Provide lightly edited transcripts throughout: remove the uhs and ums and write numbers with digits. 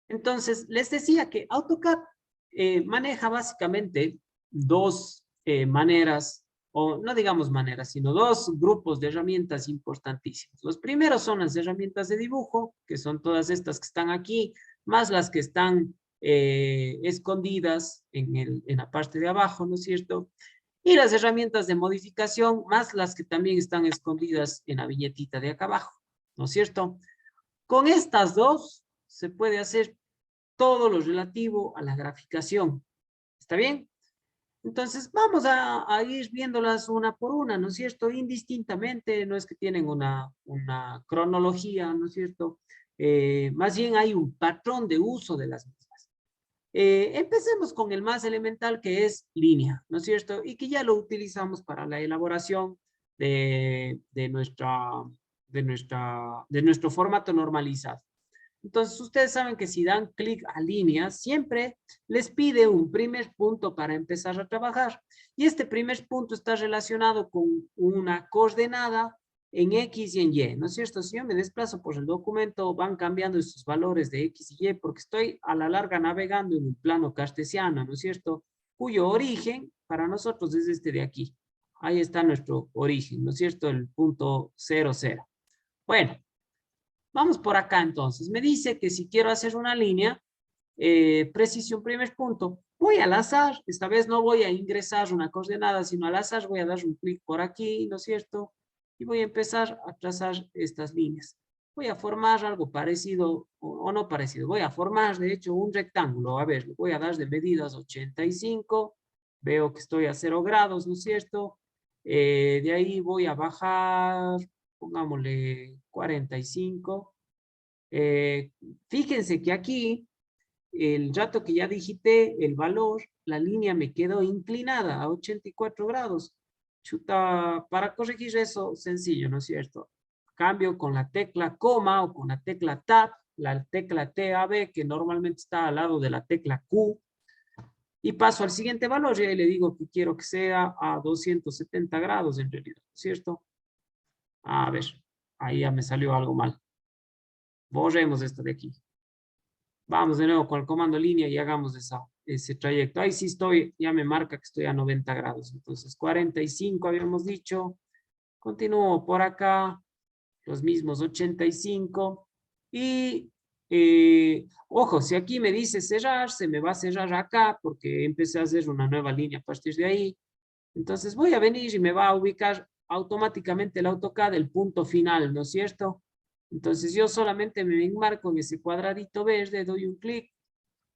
Entonces, les decía que AutoCAD maneja básicamente dos maneras, o no digamos maneras, sino dos grupos de herramientas importantísimos. Los primeros son las herramientas de dibujo, que son todas estas que están aquí, más las que están escondidas en la parte de abajo, ¿no es cierto? Y las herramientas de modificación, más las que también están escondidas en la viñetita de acá abajo, ¿no es cierto? Con estas dos se puede hacer todo lo relativo a la graficación. ¿Está bien? Entonces, vamos a ir viéndolas una por una, ¿no es cierto? Indistintamente, no es que tienen una cronología, ¿no es cierto? Más bien hay un patrón de uso de las mismas. Empecemos con el más elemental, que es línea, ¿no es cierto? Y que ya lo utilizamos para la elaboración de nuestro formato normalizado. Entonces, ustedes saben que si dan clic a líneas, siempre les pide un primer punto para empezar a trabajar. Y este primer punto está relacionado con una coordenada en X y en Y, ¿no es cierto? Si yo me desplazo por el documento, van cambiando estos valores de X y Y porque estoy a la larga navegando en un plano cartesiano, ¿no es cierto? Cuyo origen para nosotros es este de aquí. Ahí está nuestro origen, ¿no es cierto? El punto 0, 0. Bueno, vamos por acá entonces. Me dice que si quiero hacer una línea, precisión primer punto, voy al azar. Esta vez no voy a ingresar una coordenada, sino al azar voy a dar un clic por aquí, ¿no es cierto? Y voy a empezar a trazar estas líneas. Voy a formar algo parecido o no parecido. Voy a formar, de hecho, un rectángulo. A ver, voy a dar de medidas 85. Veo que estoy a 0 grados, ¿no es cierto? De ahí voy a bajar, pongámosle 45. Eh, Fíjense que aquí, el rato que ya digité el valor, la línea me quedó inclinada a 84 grados. Chuta, para corregir eso, sencillo, ¿no es cierto? Cambio con la tecla coma o con la tecla tab, la tecla TAB, que normalmente está al lado de la tecla Q, y paso al siguiente valor y ahí le digo que quiero que sea a 270 grados en realidad, ¿no es cierto? A ver, ahí ya me salió algo mal. Borremos esto de aquí. Vamos de nuevo con el comando línea y hagamos ese trayecto. Ahí sí estoy, ya me marca que estoy a 90 grados. Entonces 45 habíamos dicho. Continúo por acá, los mismos 85. Y ojo, si aquí me dice cerrar, se me va a cerrar acá porque empecé a hacer una nueva línea a partir de ahí. Entonces voy a venir y me va a ubicar automáticamente el AutoCAD el punto final, ¿no es cierto? Entonces yo solamente me enmarco en ese cuadradito verde, doy un clic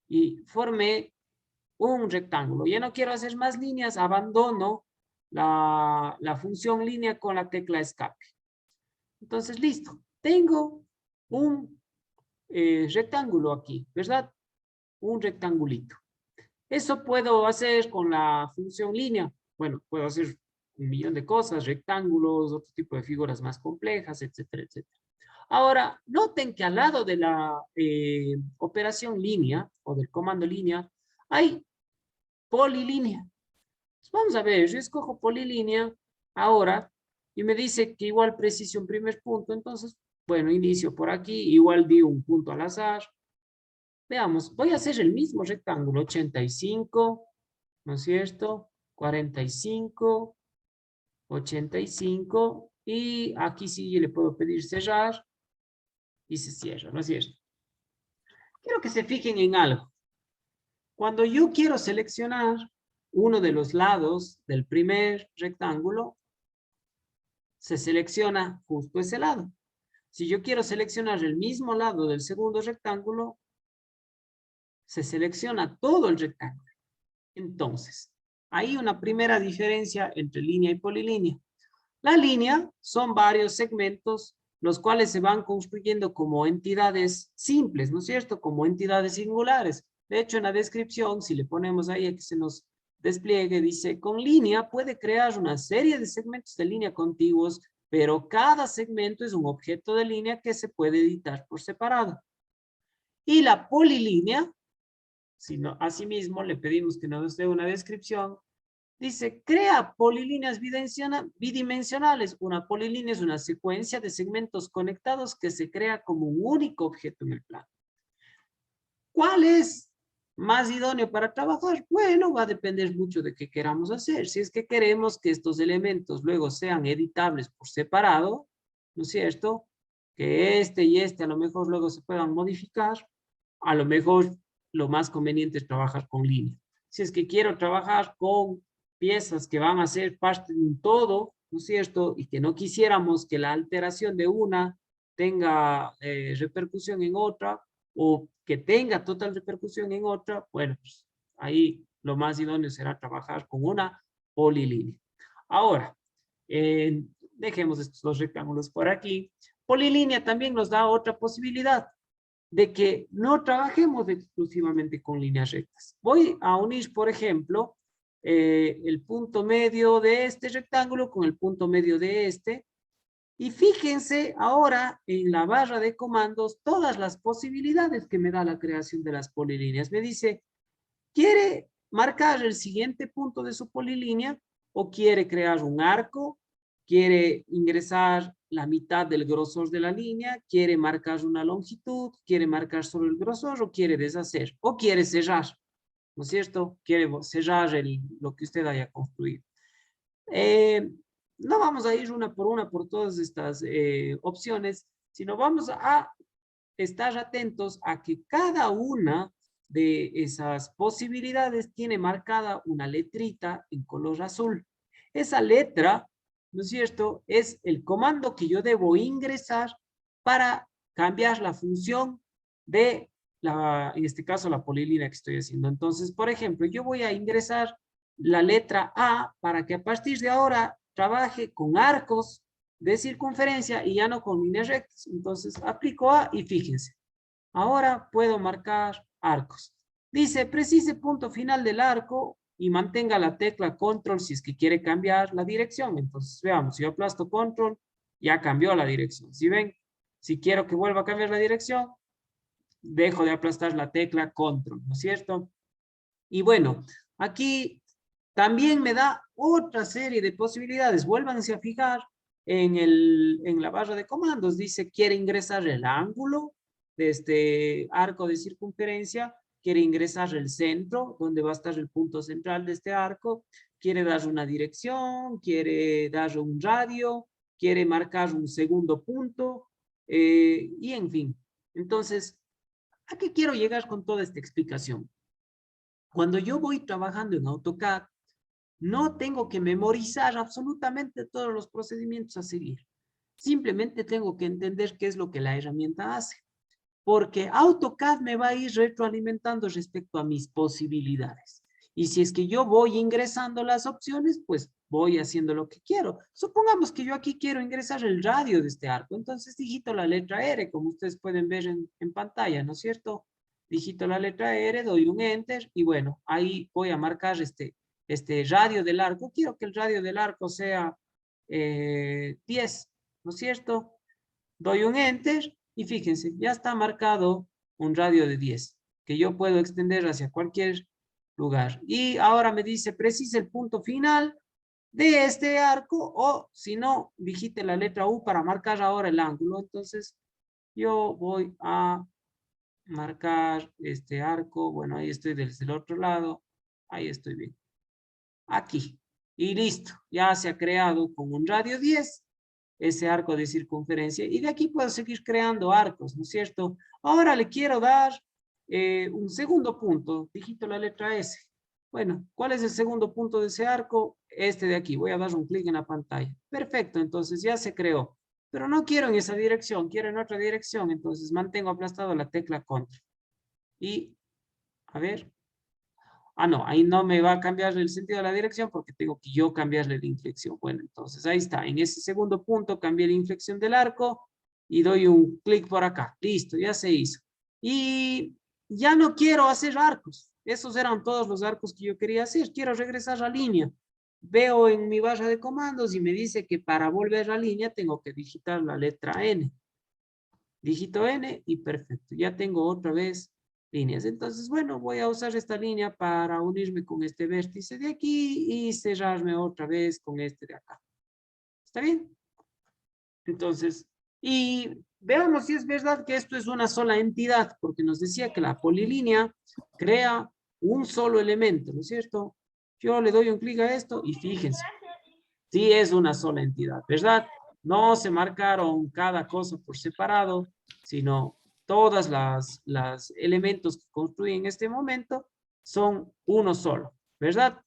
y formé un rectángulo. Ya no quiero hacer más líneas, abandono la función línea con la tecla escape. Entonces, listo. Tengo un rectángulo aquí, ¿verdad? Un rectangulito. Eso puedo hacer con la función línea. Bueno, puedo hacer un millón de cosas, rectángulos, otro tipo de figuras más complejas, etcétera, etcétera. Ahora, noten que al lado de la operación línea o del comando línea hay polilínea. Pues vamos a ver, yo escojo polilínea ahora y me dice que igual precisión primer punto. Entonces, bueno, inicio por aquí, igual di un punto al azar. Veamos, voy a hacer el mismo rectángulo, 85, ¿no es cierto? 45, 85, y aquí sí le puedo pedir cerrar y se cierra, ¿no es cierto? Quiero que se fijen en algo. Cuando yo quiero seleccionar uno de los lados del primer rectángulo, se selecciona justo ese lado. Si yo quiero seleccionar el mismo lado del segundo rectángulo, se selecciona todo el rectángulo. Entonces, hay una primera diferencia entre línea y polilínea. La línea son varios segmentos, los cuales se van construyendo como entidades simples, ¿no es cierto? Como entidades singulares. De hecho, en la descripción, si le ponemos ahí a que se nos despliegue, dice, con línea puede crear una serie de segmentos de línea contiguos, pero cada segmento es un objeto de línea que se puede editar por separado. Y la polilínea, si no, asimismo le pedimos que nos dé una descripción, dice, crea polilíneas bidimensionales. Una polilínea es una secuencia de segmentos conectados que se crea como un único objeto en el plano. ¿Cuál es más idóneo para trabajar? Bueno, va a depender mucho de qué queramos hacer. Si es que queremos que estos elementos luego sean editables por separado, ¿no es cierto? Que este y este a lo mejor luego se puedan modificar, a lo mejor lo más conveniente es trabajar con línea. Si es que quiero trabajar con piezas que van a ser parte de un todo, ¿no es cierto? Y que no quisiéramos que la alteración de una tenga repercusión en otra, o que tenga total repercusión en otra, bueno, pues ahí lo más idóneo será trabajar con una polilínea. Ahora, dejemos estos dos rectángulos por aquí. Polilínea también nos da otra posibilidad de que no trabajemos exclusivamente con líneas rectas. Voy a unir, por ejemplo, el punto medio de este rectángulo con el punto medio de este. Y fíjense ahora en la barra de comandos todas las posibilidades que me da la creación de las polilíneas. Me dice, ¿quiere marcar el siguiente punto de su polilínea o quiere crear un arco? ¿Quiere ingresar la mitad del grosor de la línea? ¿Quiere marcar una longitud? ¿Quiere marcar solo el grosor o quiere deshacer? ¿O quiere cerrar? ¿No es cierto? Quiere cerrar lo que usted haya construido. No vamos a ir una por todas estas opciones, sino vamos a estar atentos a que cada una de esas posibilidades tiene marcada una letrita en color azul. Esa letra, ¿no es cierto?, es el comando que yo debo ingresar para cambiar la función de en este caso, la polilínea que estoy haciendo. Entonces, por ejemplo, yo voy a ingresar la letra A para que a partir de ahora trabaje con arcos de circunferencia y ya no con líneas rectas. Entonces, aplico A y fíjense. Ahora puedo marcar arcos. Dice, precise punto final del arco y mantenga la tecla control si es que quiere cambiar la dirección. Entonces, veamos, si yo aplasto control, ya cambió la dirección. Si ven, si quiero que vuelva a cambiar la dirección, dejo de aplastar la tecla control, ¿no es cierto? Y bueno, aquí también me da otra serie de posibilidades. Vuélvanse a fijar en la barra de comandos. Dice, quiere ingresar el ángulo de este arco de circunferencia, quiere ingresar el centro, donde va a estar el punto central de este arco, quiere dar una dirección, quiere dar un radio, quiere marcar un segundo punto, y en fin. Entonces, ¿a qué quiero llegar con toda esta explicación? Cuando yo voy trabajando en AutoCAD, no tengo que memorizar absolutamente todos los procedimientos a seguir. Simplemente tengo que entender qué es lo que la herramienta hace. Porque AutoCAD me va a ir retroalimentando respecto a mis posibilidades. Y si es que yo voy ingresando las opciones, pues voy haciendo lo que quiero. Supongamos que yo aquí quiero ingresar el radio de este arco. Entonces digito la letra R, como ustedes pueden ver en pantalla, ¿no es cierto? Digito la letra R, doy un Enter y bueno, ahí voy a marcar este radio del arco. Quiero que el radio del arco sea 10, ¿no es cierto? Doy un Enter y fíjense, ya está marcado un radio de 10, que yo puedo extender hacia cualquier lugar. Y ahora me dice, precisa el punto final de este arco, o si no, digite la letra U para marcar ahora el ángulo. Entonces, yo voy a marcar este arco. Bueno, ahí estoy desde el otro lado. Ahí estoy bien. Aquí. Y listo. Ya se ha creado con un radio 10 ese arco de circunferencia. Y de aquí puedo seguir creando arcos, ¿no es cierto? Ahora le quiero dar un segundo punto. Digito la letra S. Bueno, ¿cuál es el segundo punto de ese arco? Este de aquí. Voy a dar un clic en la pantalla. Perfecto, entonces ya se creó. Pero no quiero en esa dirección, quiero en otra dirección. Entonces mantengo aplastado la tecla control. Y, a ver. Ah, no, ahí no me va a cambiar el sentido de la dirección porque tengo que yo cambiarle la inflexión. Bueno, entonces ahí está. En ese segundo punto cambié la inflexión del arco y doy un clic por acá. Listo, ya se hizo. Y ya no quiero hacer arcos. Esos eran todos los arcos que yo quería hacer. Quiero regresar a línea. Veo en mi barra de comandos y me dice que para volver a línea tengo que digitar la letra N. Digito N y perfecto. Ya tengo otra vez líneas. Entonces, bueno, voy a usar esta línea para unirme con este vértice de aquí y cerrarme otra vez con este de acá. ¿Está bien? Entonces, Y veamos si es verdad que esto es una sola entidad, porque nos decía que la polilínea crea un solo elemento, ¿no es cierto? Yo le doy un clic a esto y fíjense, sí es una sola entidad, ¿verdad? No se marcaron cada cosa por separado, sino todas las elementos que construyen este momento son uno solo, ¿verdad?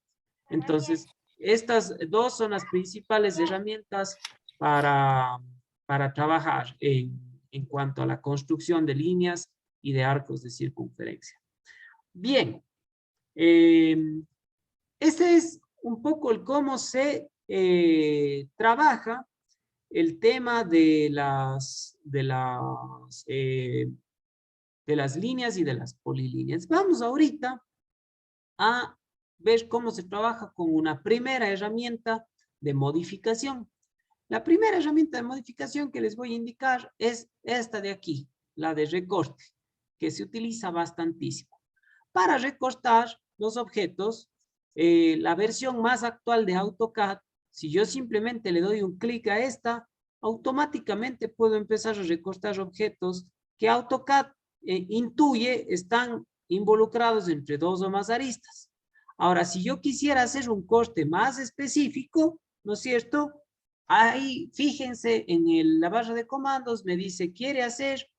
Entonces, estas dos son las principales herramientas para, para trabajar en cuanto a la construcción de líneas y de arcos de circunferencia. Bien, eh, este es un poco el cómo se trabaja el tema de las líneas y de las polilíneas. Vamos ahorita a ver cómo se trabaja con una primera herramienta de modificación. La primera herramienta de modificación que les voy a indicar es esta de aquí, la de recorte, que se utiliza bastantísimo. Para recortar los objetos, la versión más actual de AutoCAD, si yo simplemente le doy un clic a esta, automáticamente puedo empezar a recortar objetos que AutoCAD intuye están involucrados entre dos o más aristas. Ahora, si yo quisiera hacer un corte más específico, ¿no es cierto? Ahí, fíjense, en la barra de comandos me dice, ¿quiere hacer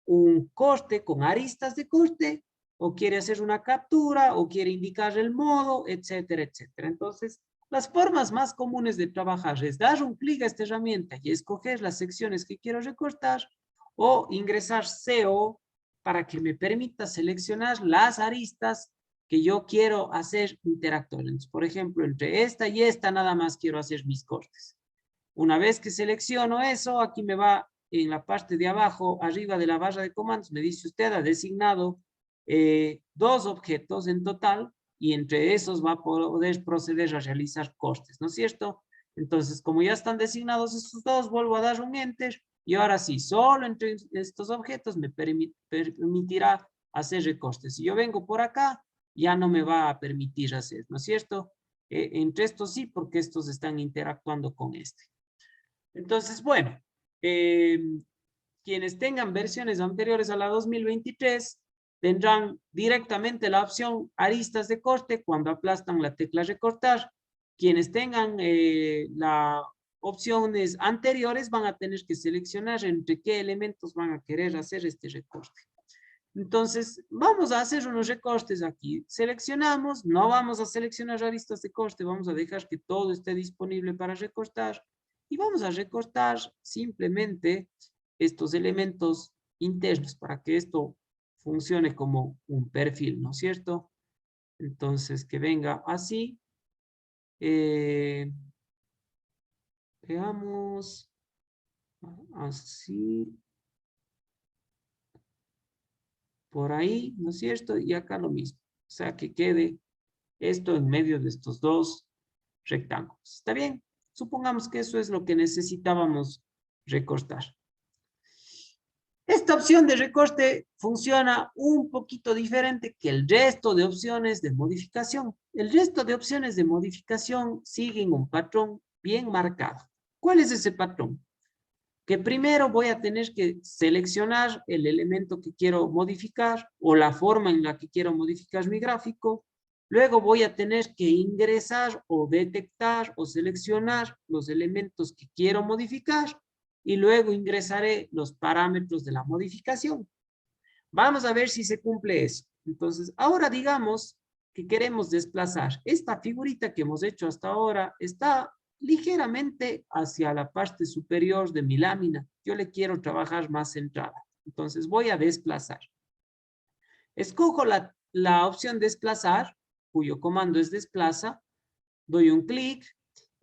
un corte con aristas de corte? ¿O quiere hacer una captura? ¿O quiere indicar el modo? Etcétera, etcétera. Entonces, las formas más comunes de trabajar es dar un clic a esta herramienta y escoger las secciones que quiero recortar, o ingresar CO para que me permita seleccionar las aristas que yo quiero hacer interactuar. Entonces, por ejemplo, entre esta y esta nada más quiero hacer mis cortes. Una vez que selecciono eso, aquí me va en la parte de abajo, arriba de la barra de comandos, me dice usted ha designado dos objetos en total y entre esos va a poder proceder a realizar cortes, ¿no es cierto? Entonces, como ya están designados estos dos, vuelvo a dar un Enter y ahora sí, solo entre estos objetos me permitirá hacer recortes. Si yo vengo por acá, ya no me va a permitir hacer, ¿no es cierto? Entre estos sí, porque estos están interactuando con este. Entonces, bueno, quienes tengan versiones anteriores a la 2023 tendrán directamente la opción aristas de corte cuando aplastan la tecla recortar. Quienes tengan las opciones anteriores van a tener que seleccionar entre qué elementos van a querer hacer este recorte. Entonces, vamos a hacer unos recortes aquí. Seleccionamos, no vamos a seleccionar aristas de corte, vamos a dejar que todo esté disponible para recortar. Y vamos a recortar simplemente estos elementos internos para que esto funcione como un perfil, ¿no es cierto? Entonces, que venga así. Veamos. Así. Por ahí, ¿no es cierto? Y acá lo mismo. O sea, que quede esto en medio de estos dos rectángulos. ¿Está bien? Supongamos que eso es lo que necesitábamos recortar. Esta opción de recorte funciona un poquito diferente que el resto de opciones de modificación. El resto de opciones de modificación siguen un patrón bien marcado. ¿Cuál es ese patrón? Que primero voy a tener que seleccionar el elemento que quiero modificar o la forma en la que quiero modificar mi gráfico. Luego voy a tener que ingresar o detectar o seleccionar los elementos que quiero modificar y luego ingresaré los parámetros de la modificación. Vamos a ver si se cumple eso. Entonces, ahora digamos que queremos desplazar. Esta figurita que hemos hecho hasta ahora está ligeramente hacia la parte superior de mi lámina. Yo le quiero trabajar más centrada. Entonces voy a desplazar. Escojo la opción desplazar, cuyo comando es desplaza. Doy un clic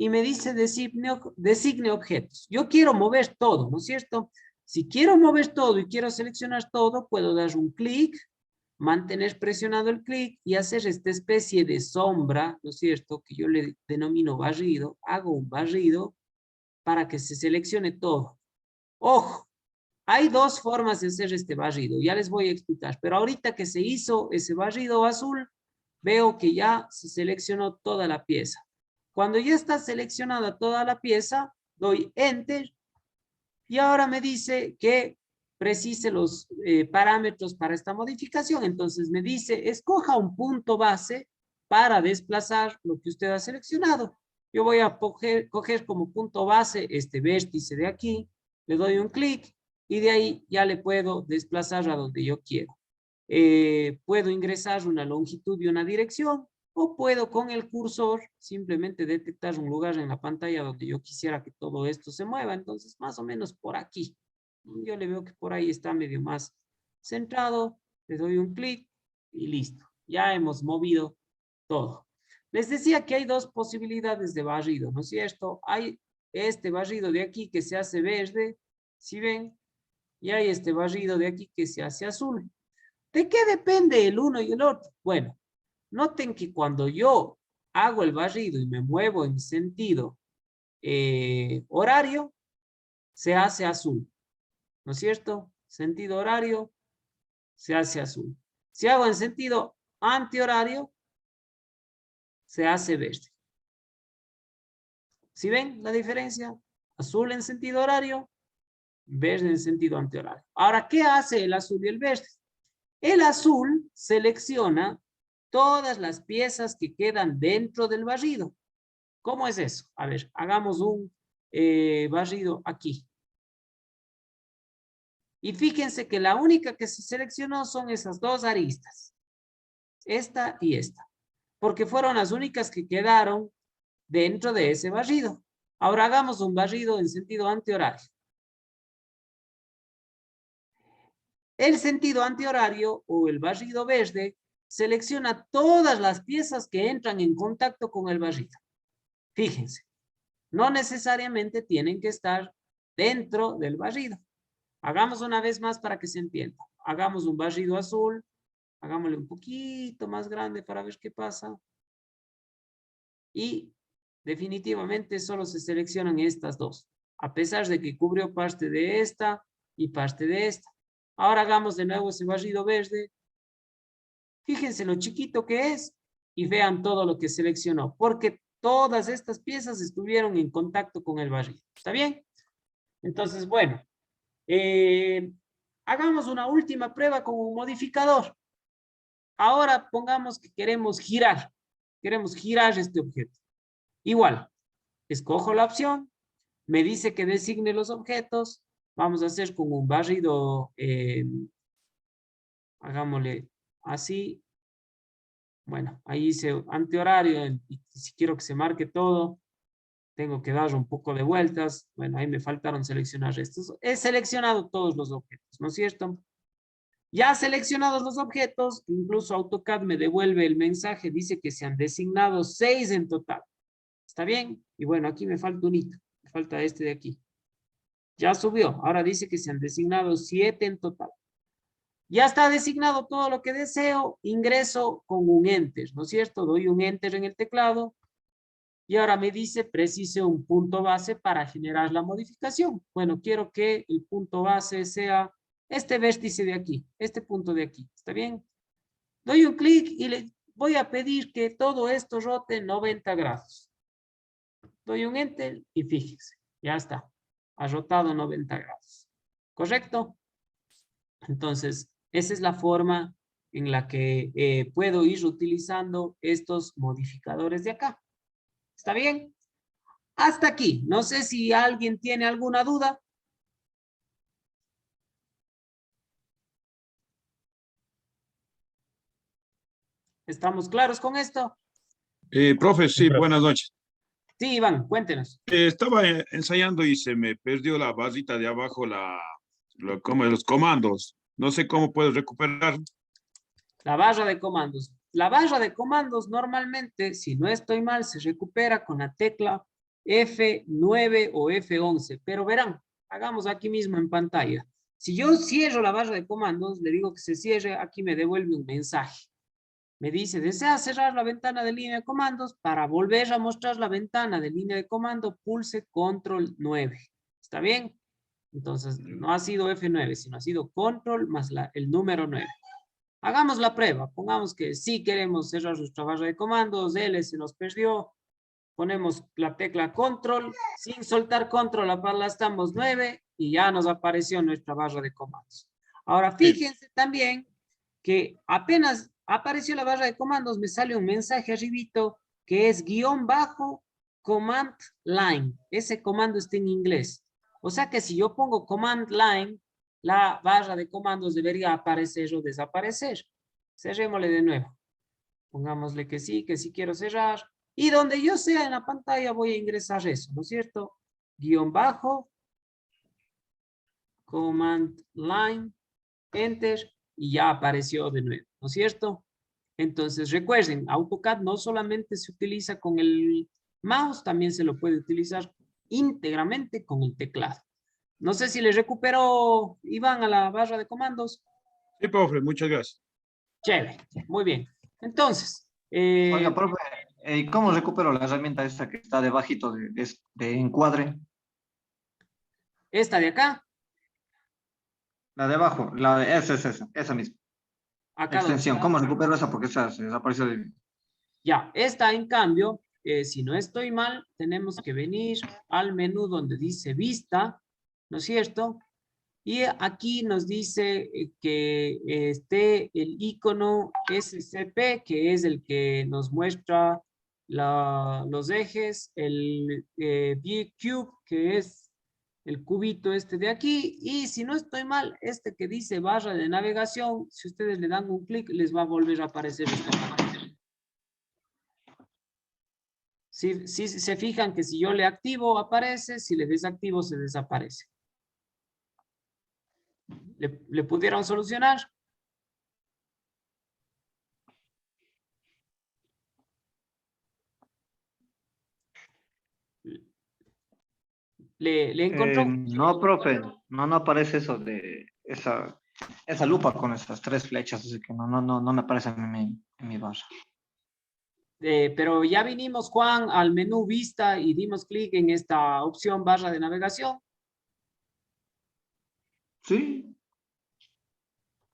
y me dice designe objetos. Yo quiero mover todo, ¿no es cierto? Si quiero mover todo y quiero seleccionar todo, puedo dar un clic, mantener presionado el clic y hacer esta especie de sombra, ¿no es cierto? Que yo le denomino barrido. Hago un barrido para que se seleccione todo. Ojo, hay dos formas de hacer este barrido, ya les voy a explicar, pero ahorita que se hizo ese barrido azul, veo que ya se seleccionó toda la pieza. Cuando ya está seleccionada toda la pieza, doy Enter Y ahora me dice que precise los parámetros para esta modificación. Entonces me dice, escoja un punto base para desplazar lo que usted ha seleccionado. Yo voy a coger como punto base este vértice de aquí, le doy un clic y de ahí ya le puedo desplazar a donde yo quiero. Puedo ingresar una longitud y una dirección, o puedo con el cursor simplemente detectar un lugar en la pantalla donde yo quisiera que todo esto se mueva. Entonces, más o menos por aquí. Yo le veo que por ahí está medio más centrado. Le doy un clic y listo. Ya hemos movido todo. Les decía que hay dos posibilidades de barrido, ¿no es cierto? Hay este barrido de aquí que se hace verde, ¿sí ven? Y hay este barrido de aquí que se hace azul. ¿De qué depende el uno y el otro? Bueno, noten que cuando yo hago el barrido y me muevo en sentido horario, se hace azul, ¿no es cierto? Sentido horario, se hace azul. Si hago en sentido antihorario, se hace verde. ¿Sí ven la diferencia? Azul en sentido horario, verde en sentido antihorario. Ahora, ¿qué hace el azul y el verde? El azul selecciona todas las piezas que quedan dentro del barrido. ¿Cómo es eso? A ver, hagamos un barrido aquí. Y fíjense que la única que se seleccionó son esas dos aristas. Esta y esta. Porque fueron las únicas que quedaron dentro de ese barrido. Ahora hagamos un barrido en sentido antihorario. El sentido antihorario o el barrido verde selecciona todas las piezas que entran en contacto con el barrido. Fíjense, no necesariamente tienen que estar dentro del barrido. Hagamos una vez más para que se entienda. Hagamos un barrido azul. Hagámosle un poquito más grande para ver qué pasa. Y definitivamente solo se seleccionan estas dos, a pesar de que cubrió parte de esta y parte de esta. Ahora hagamos de nuevo ese barrido verde. Fíjense lo chiquito que es y vean todo lo que seleccionó, porque todas estas piezas estuvieron en contacto con el barrido. ¿Está bien? Entonces, bueno, hagamos una última prueba con un modificador. Ahora pongamos que queremos girar este objeto. Igual, escojo la opción, me dice que designe los objetos, vamos a hacer con un barrido, hagámosle así, bueno, ahí hice antihorario, y si quiero que se marque todo, tengo que dar un poco de vueltas, bueno, ahí me faltaron seleccionar estos, he seleccionado todos los objetos, ¿no es cierto? Ya seleccionados los objetos, incluso AutoCAD me devuelve el mensaje, dice que se han designado 6 en total. ¿Está bien? Y bueno, aquí me falta un hito, me falta este de aquí. Ya subió, ahora dice que se han designado 7 en total. Ya está designado todo lo que deseo, ingreso con un enter, ¿no es cierto? Doy un enter en el teclado y ahora me dice precise un punto base para generar la modificación. Bueno, quiero que el punto base sea este vértice de aquí, este punto de aquí, ¿está bien? Doy un clic y le voy a pedir que todo esto rote 90 grados. Doy un enter y fíjese, ya está, ha rotado 90 grados. ¿Correcto? Entonces, esa es la forma en la que puedo ir utilizando estos modificadores de acá. ¿Está bien? Hasta aquí. No sé si alguien tiene alguna duda. ¿Estamos claros con esto? Profe, sí, buenas noches. Sí, Iván, cuéntenos. Estaba ensayando y se me perdió la barrita de abajo, como los comandos. No sé cómo puedo recuperar. La barra de comandos. La barra de comandos normalmente, si no estoy mal, se recupera con la tecla F9 o F11. Pero verán, hagamos aquí mismo en pantalla. Si yo cierro la barra de comandos, le digo que se cierre, aquí me devuelve un mensaje. Me dice, ¿desea cerrar la ventana de línea de comandos? Para volver a mostrar la ventana de línea de comando, pulse control 9. ¿Está bien? Entonces, no ha sido F9, sino ha sido control más el número 9. Hagamos la prueba. Pongamos que sí queremos cerrar nuestra barra de comandos, L se nos perdió. ponemos la tecla control, sin soltar control aplastamos 9 y ya nos apareció nuestra barra de comandos. Ahora fíjense también que apenas apareció la barra de comandos, me sale un mensaje arribito que es _ command line. Ese comando está en inglés. O sea que si yo pongo command line, la barra de comandos debería aparecer o desaparecer. Cerrémosle de nuevo. Pongámosle que sí quiero cerrar. Y donde yo sea en la pantalla voy a ingresar eso, ¿no es cierto? _ command line, enter, y ya apareció de nuevo, ¿no es cierto? Entonces recuerden, AutoCAD no solamente se utiliza con el mouse, también se lo puede utilizar íntegramente con el teclado. No sé si les recupero, Iván, a la barra de comandos. Sí, profe, muchas gracias. Chévere, muy bien. Entonces, Oiga, profe, ¿cómo recupero la herramienta esta que está debajito de encuadre? esta de acá. La de abajo, esa misma. Acá donde Extensión, está. ¿cómo recupero esa? Porque esa se desapareció de... Ya, esta en cambio, si no estoy mal, tenemos que venir al menú donde dice vista, ¿no es cierto? Y aquí nos dice que esté el icono SCP, que es el que nos muestra los ejes, el View Cube, que es el cubito este de aquí, y si no estoy mal, este que dice barra de navegación, si ustedes le dan un clic, les va a volver a aparecer esta pantalla. Si se fijan que si yo le activo, aparece, si le desactivo, se desaparece. ¿Le pudieron solucionar? ¿Le encontró? No, profe, no aparece eso de esa lupa con esas tres flechas, así que no me aparece en mi barra. Pero ya vinimos, Juan, al menú vista y dimos clic en esta opción barra de navegación. Sí,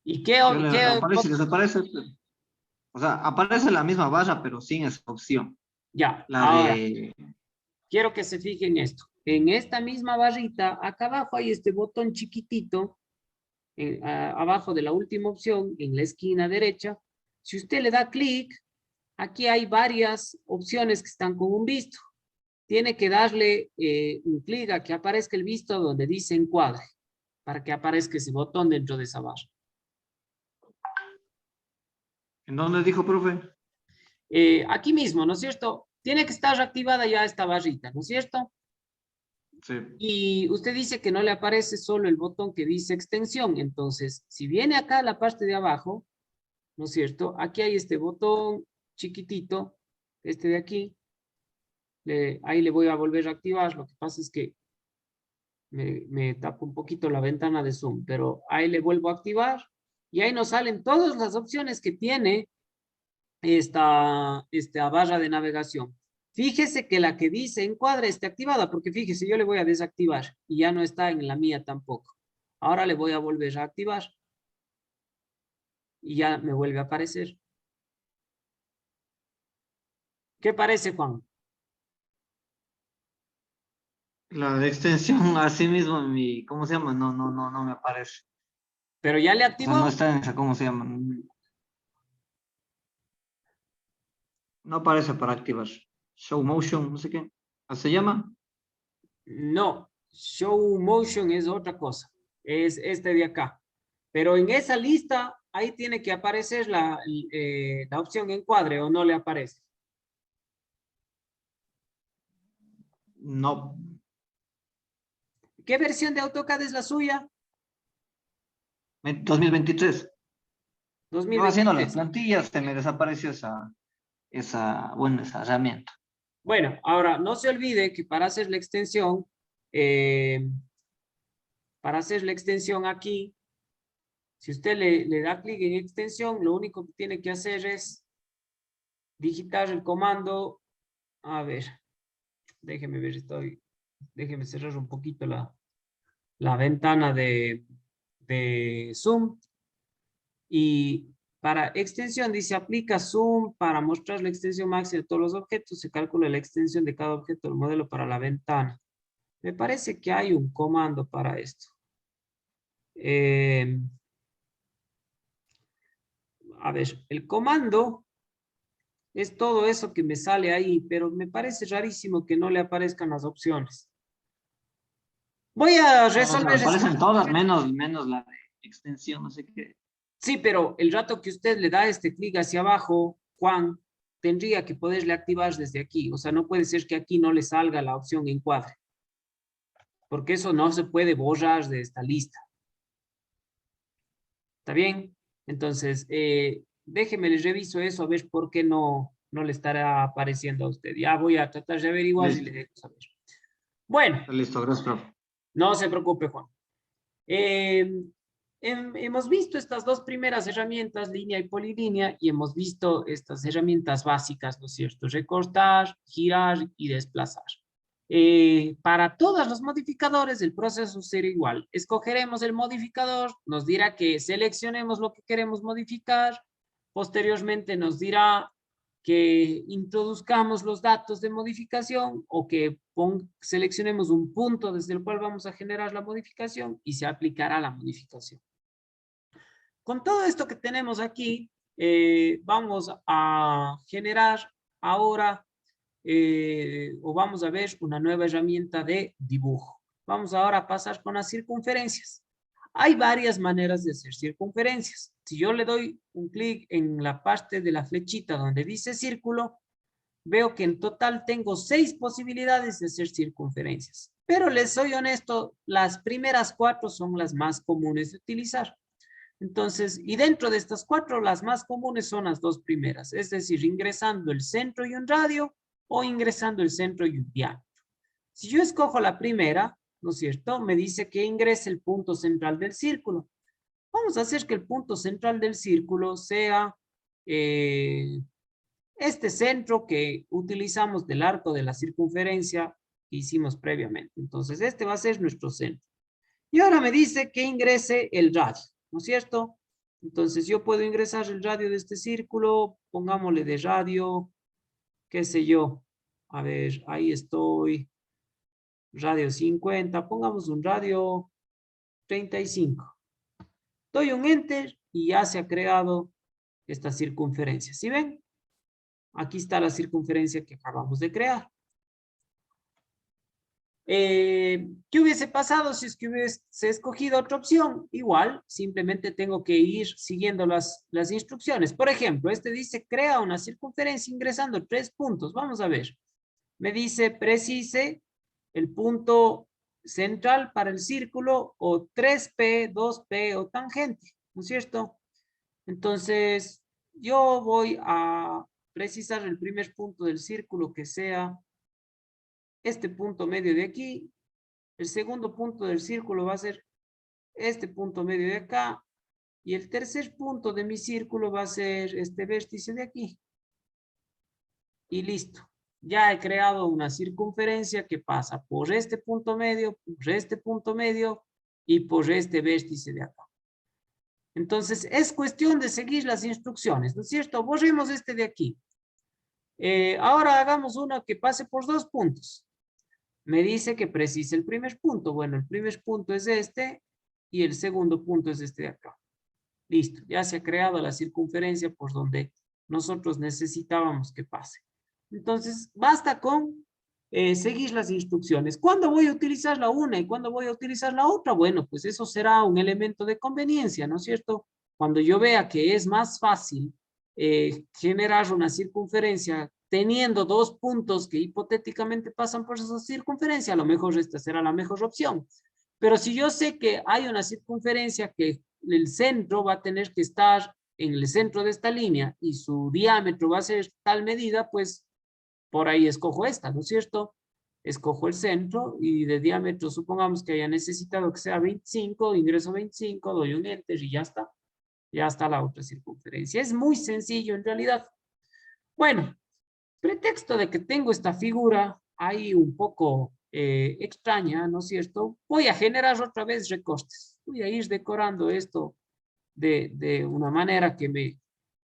¿Y qué aparece y desaparece. O sea, aparece la misma barra, pero sin esa opción. Ya, La ahora, de... quiero que se fijen esto. En esta misma barrita, acá abajo hay este botón chiquitito, abajo de la última opción, en la esquina derecha. Si usted le da clic, aquí hay varias opciones que están con un visto. Tiene que darle un clic a que aparezca el visto donde dice encuadre, para que aparezca ese botón dentro de esa barra. ¿En dónde dijo, profe? Aquí mismo, ¿no es cierto? Tiene que estar reactivada ya esta barrita, ¿no es cierto? Sí. Y usted dice que no le aparece solo el botón que dice extensión. Entonces, si viene acá a la parte de abajo, ¿no es cierto? Aquí hay este botón chiquitito, este de aquí. Ahí le voy a volver a activar. Lo que pasa es que me tapo un poquito la ventana de Zoom, pero ahí le vuelvo a activar y ahí nos salen todas las opciones que tiene esta barra de navegación. Fíjese que la que dice encuadre está activada, porque fíjese, yo le voy a desactivar y ya no está en la mía tampoco. Ahora le voy a volver a activar y ya me vuelve a aparecer. ¿Qué parece, Juan? La de extensión, así mismo, ¿cómo se llama? No me aparece. Pero ya le O sea, no activó. está en esa, ¿cómo se llama? No aparece para activar. Show motion, no sé qué. ¿Así se llama? No, Show Motion es otra cosa. Es este de acá. Pero en esa lista, ahí tiene que aparecer la opción encuadre o no le aparece. No. ¿Qué versión de AutoCAD es la suya? 2023. Yo haciendo las 2023. plantillas, se me desapareció esa herramienta. Bueno, ahora no se olvide que para hacer la extensión, aquí, si usted le da clic en extensión, lo único que tiene que hacer es digitar el comando. A ver, déjeme ver, déjeme cerrar un poquito la ventana de Zoom. Y Para extensión dice aplica zoom para mostrar la extensión máxima de todos los objetos. Se calcula la extensión de cada objeto del modelo para la ventana. Me parece que hay un comando para esto. A ver, el comando es todo eso que me sale ahí, pero me parece rarísimo que no le aparezcan las opciones. Voy a O sea, resolver eso. aparecen todas, menos la de extensión, no sé qué. Sí, pero el rato que usted le da este clic hacia abajo, Juan, tendría que poderle activar desde aquí. O sea, no puede ser que aquí no le salga la opción encuadre. Porque eso no se puede borrar de esta lista. ¿Está bien? Entonces, déjeme, le reviso eso a ver por qué no le estará apareciendo a usted. Ya voy a tratar de averiguar y Listo. le dejo saber. Bueno, Listo, gracias, profe. no se preocupe, Juan. Hemos visto estas dos primeras herramientas, línea y polilínea, y hemos visto estas herramientas básicas, ¿no es cierto? Recortar, girar y desplazar. Para todos los modificadores el proceso será igual. Escogeremos el modificador, nos dirá que seleccionemos lo que queremos modificar, posteriormente nos dirá que introduzcamos los datos de modificación o que seleccionemos un punto desde el cual vamos a generar la modificación y se aplicará la modificación. Con todo esto que tenemos aquí, vamos a generar ahora o vamos a ver una nueva herramienta de dibujo. Vamos ahora a pasar con las circunferencias. Hay varias maneras de hacer circunferencias. Si yo le doy un clic en la parte de la flechita donde dice círculo, veo que en total tengo 6 posibilidades de hacer circunferencias. Pero les soy honesto, las primeras 4 son las más comunes de utilizar. Entonces, y dentro de estas 4, las más comunes son las 2 primeras, es decir, ingresando el centro y un radio o ingresando el centro y un diámetro. Si yo escojo la primera, ¿no es cierto? Me dice que ingrese el punto central del círculo. Vamos a hacer que el punto central del círculo sea este centro que utilizamos del arco de la circunferencia que hicimos previamente. Entonces, este va a ser nuestro centro. Y ahora me dice que ingrese el radio, ¿no es cierto? Entonces, yo puedo ingresar el radio de este círculo, pongámosle de radio, qué sé yo. A ver, ahí estoy. Radio 50, pongamos un radio 35. Doy un enter y ya se ha creado esta circunferencia. ¿Sí ven? Aquí está la circunferencia que acabamos de crear. ¿Qué hubiese pasado si es que hubiese escogido otra opción? Igual, simplemente tengo que ir siguiendo las instrucciones. Por ejemplo, este dice, crea una circunferencia ingresando 3 puntos. Vamos a ver. Me dice, precise el punto central para el círculo o 3P, 2P o tangente, ¿no es cierto? Entonces, yo voy a precisar el primer punto del círculo que sea este punto medio de aquí. El segundo punto del círculo va a ser este punto medio de acá. Y el tercer punto de mi círculo va a ser este vértice de aquí. Y listo. Ya he creado una circunferencia que pasa por este punto medio, por este punto medio y por este vértice de acá. Entonces, es cuestión de seguir las instrucciones, ¿no es cierto? Borremos este de aquí. Ahora hagamos una que pase por 2 puntos. Me dice que precise el primer punto. Bueno, el primer punto es este y el segundo punto es este de acá. Listo, ya se ha creado la circunferencia por donde nosotros necesitábamos que pase. Entonces, basta con seguir las instrucciones. ¿Cuándo voy a utilizar la una y cuándo voy a utilizar la otra? Bueno, pues eso será un elemento de conveniencia, ¿no es cierto? Cuando yo vea que es más fácil generar una circunferencia teniendo 2 puntos que hipotéticamente pasan por esa circunferencia, a lo mejor esta será la mejor opción. Pero si yo sé que hay una circunferencia que el centro va a tener que estar en el centro de esta línea y su diámetro va a ser tal medida, pues por ahí escojo esta, ¿no es cierto? Escojo el centro y de diámetro supongamos que haya necesitado que sea 25, ingreso 25, doy un enter y ya está. Ya está la otra circunferencia. Es muy sencillo en realidad. Bueno, pretexto de que tengo esta figura ahí un poco extraña, ¿no es cierto? Voy a generar otra vez recortes. Voy a ir decorando esto de una manera que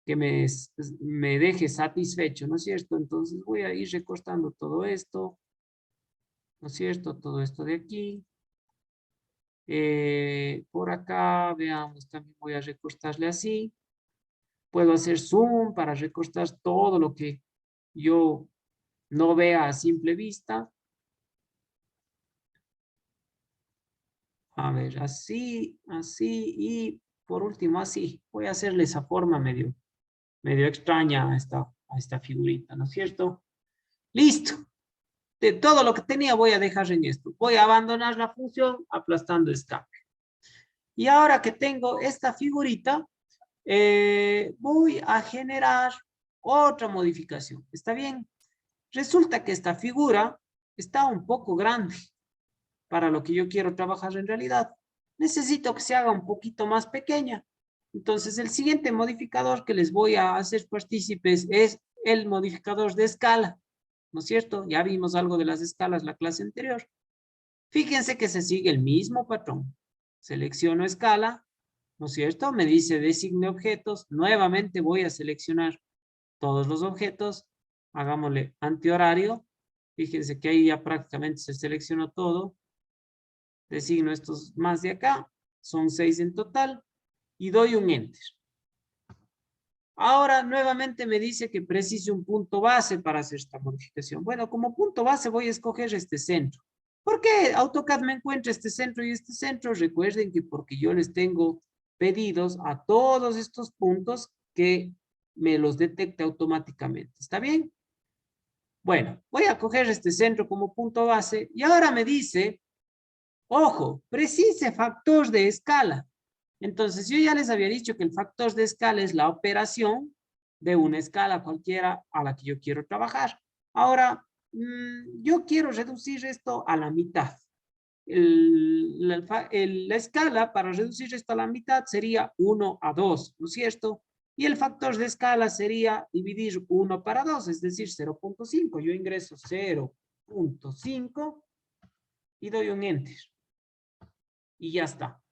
que me deje satisfecho, ¿no es cierto? Entonces voy a ir recortando todo esto, ¿no es cierto? Todo esto de aquí. Por acá, veamos, también voy a recortarle así. Puedo hacer zoom para recortar todo lo que yo no vea a simple vista. A ver, así, así y por último así. Voy a hacerle esa forma medio extraña a esta figurita, ¿no es cierto? Listo. De todo lo que tenía voy a dejar en esto. Voy a abandonar la función aplastando escape. Y ahora que tengo esta figurita, voy a generar otra modificación. ¿Está bien? Resulta que esta figura está un poco grande para lo que yo quiero trabajar en realidad. Necesito que se haga un poquito más pequeña. Entonces, el siguiente modificador que les voy a hacer partícipes es el modificador de escala, ¿no es cierto? Ya vimos algo de las escalas la clase anterior. Fíjense que se sigue el mismo patrón. Selecciono escala, ¿no es cierto? Me dice designe objetos. Nuevamente voy a seleccionar todos los objetos. Hagámosle antihorario. Fíjense que ahí ya prácticamente se seleccionó todo. Designo estos más de acá. Son 6 en total. Y doy un enter. Ahora nuevamente me dice que precise un punto base para hacer esta modificación. Bueno, como punto base voy a escoger este centro. ¿Por qué AutoCAD me encuentra este centro y este centro? Recuerden que porque yo les tengo pedidos a todos estos puntos que me los detecte automáticamente. ¿Está bien? Bueno, voy a coger este centro como punto base y ahora me dice, ojo, precise factor de escala. Entonces, yo ya les había dicho que el factor de escala es la operación de una escala cualquiera a la que yo quiero trabajar. Ahora, yo quiero reducir esto a la mitad. La escala para reducir esto a la mitad sería 1 a 2, ¿no es cierto? Y el factor de escala sería dividir 1 para 2, es decir, 0.5. Yo ingreso 0.5 y doy un enter. Y ya está.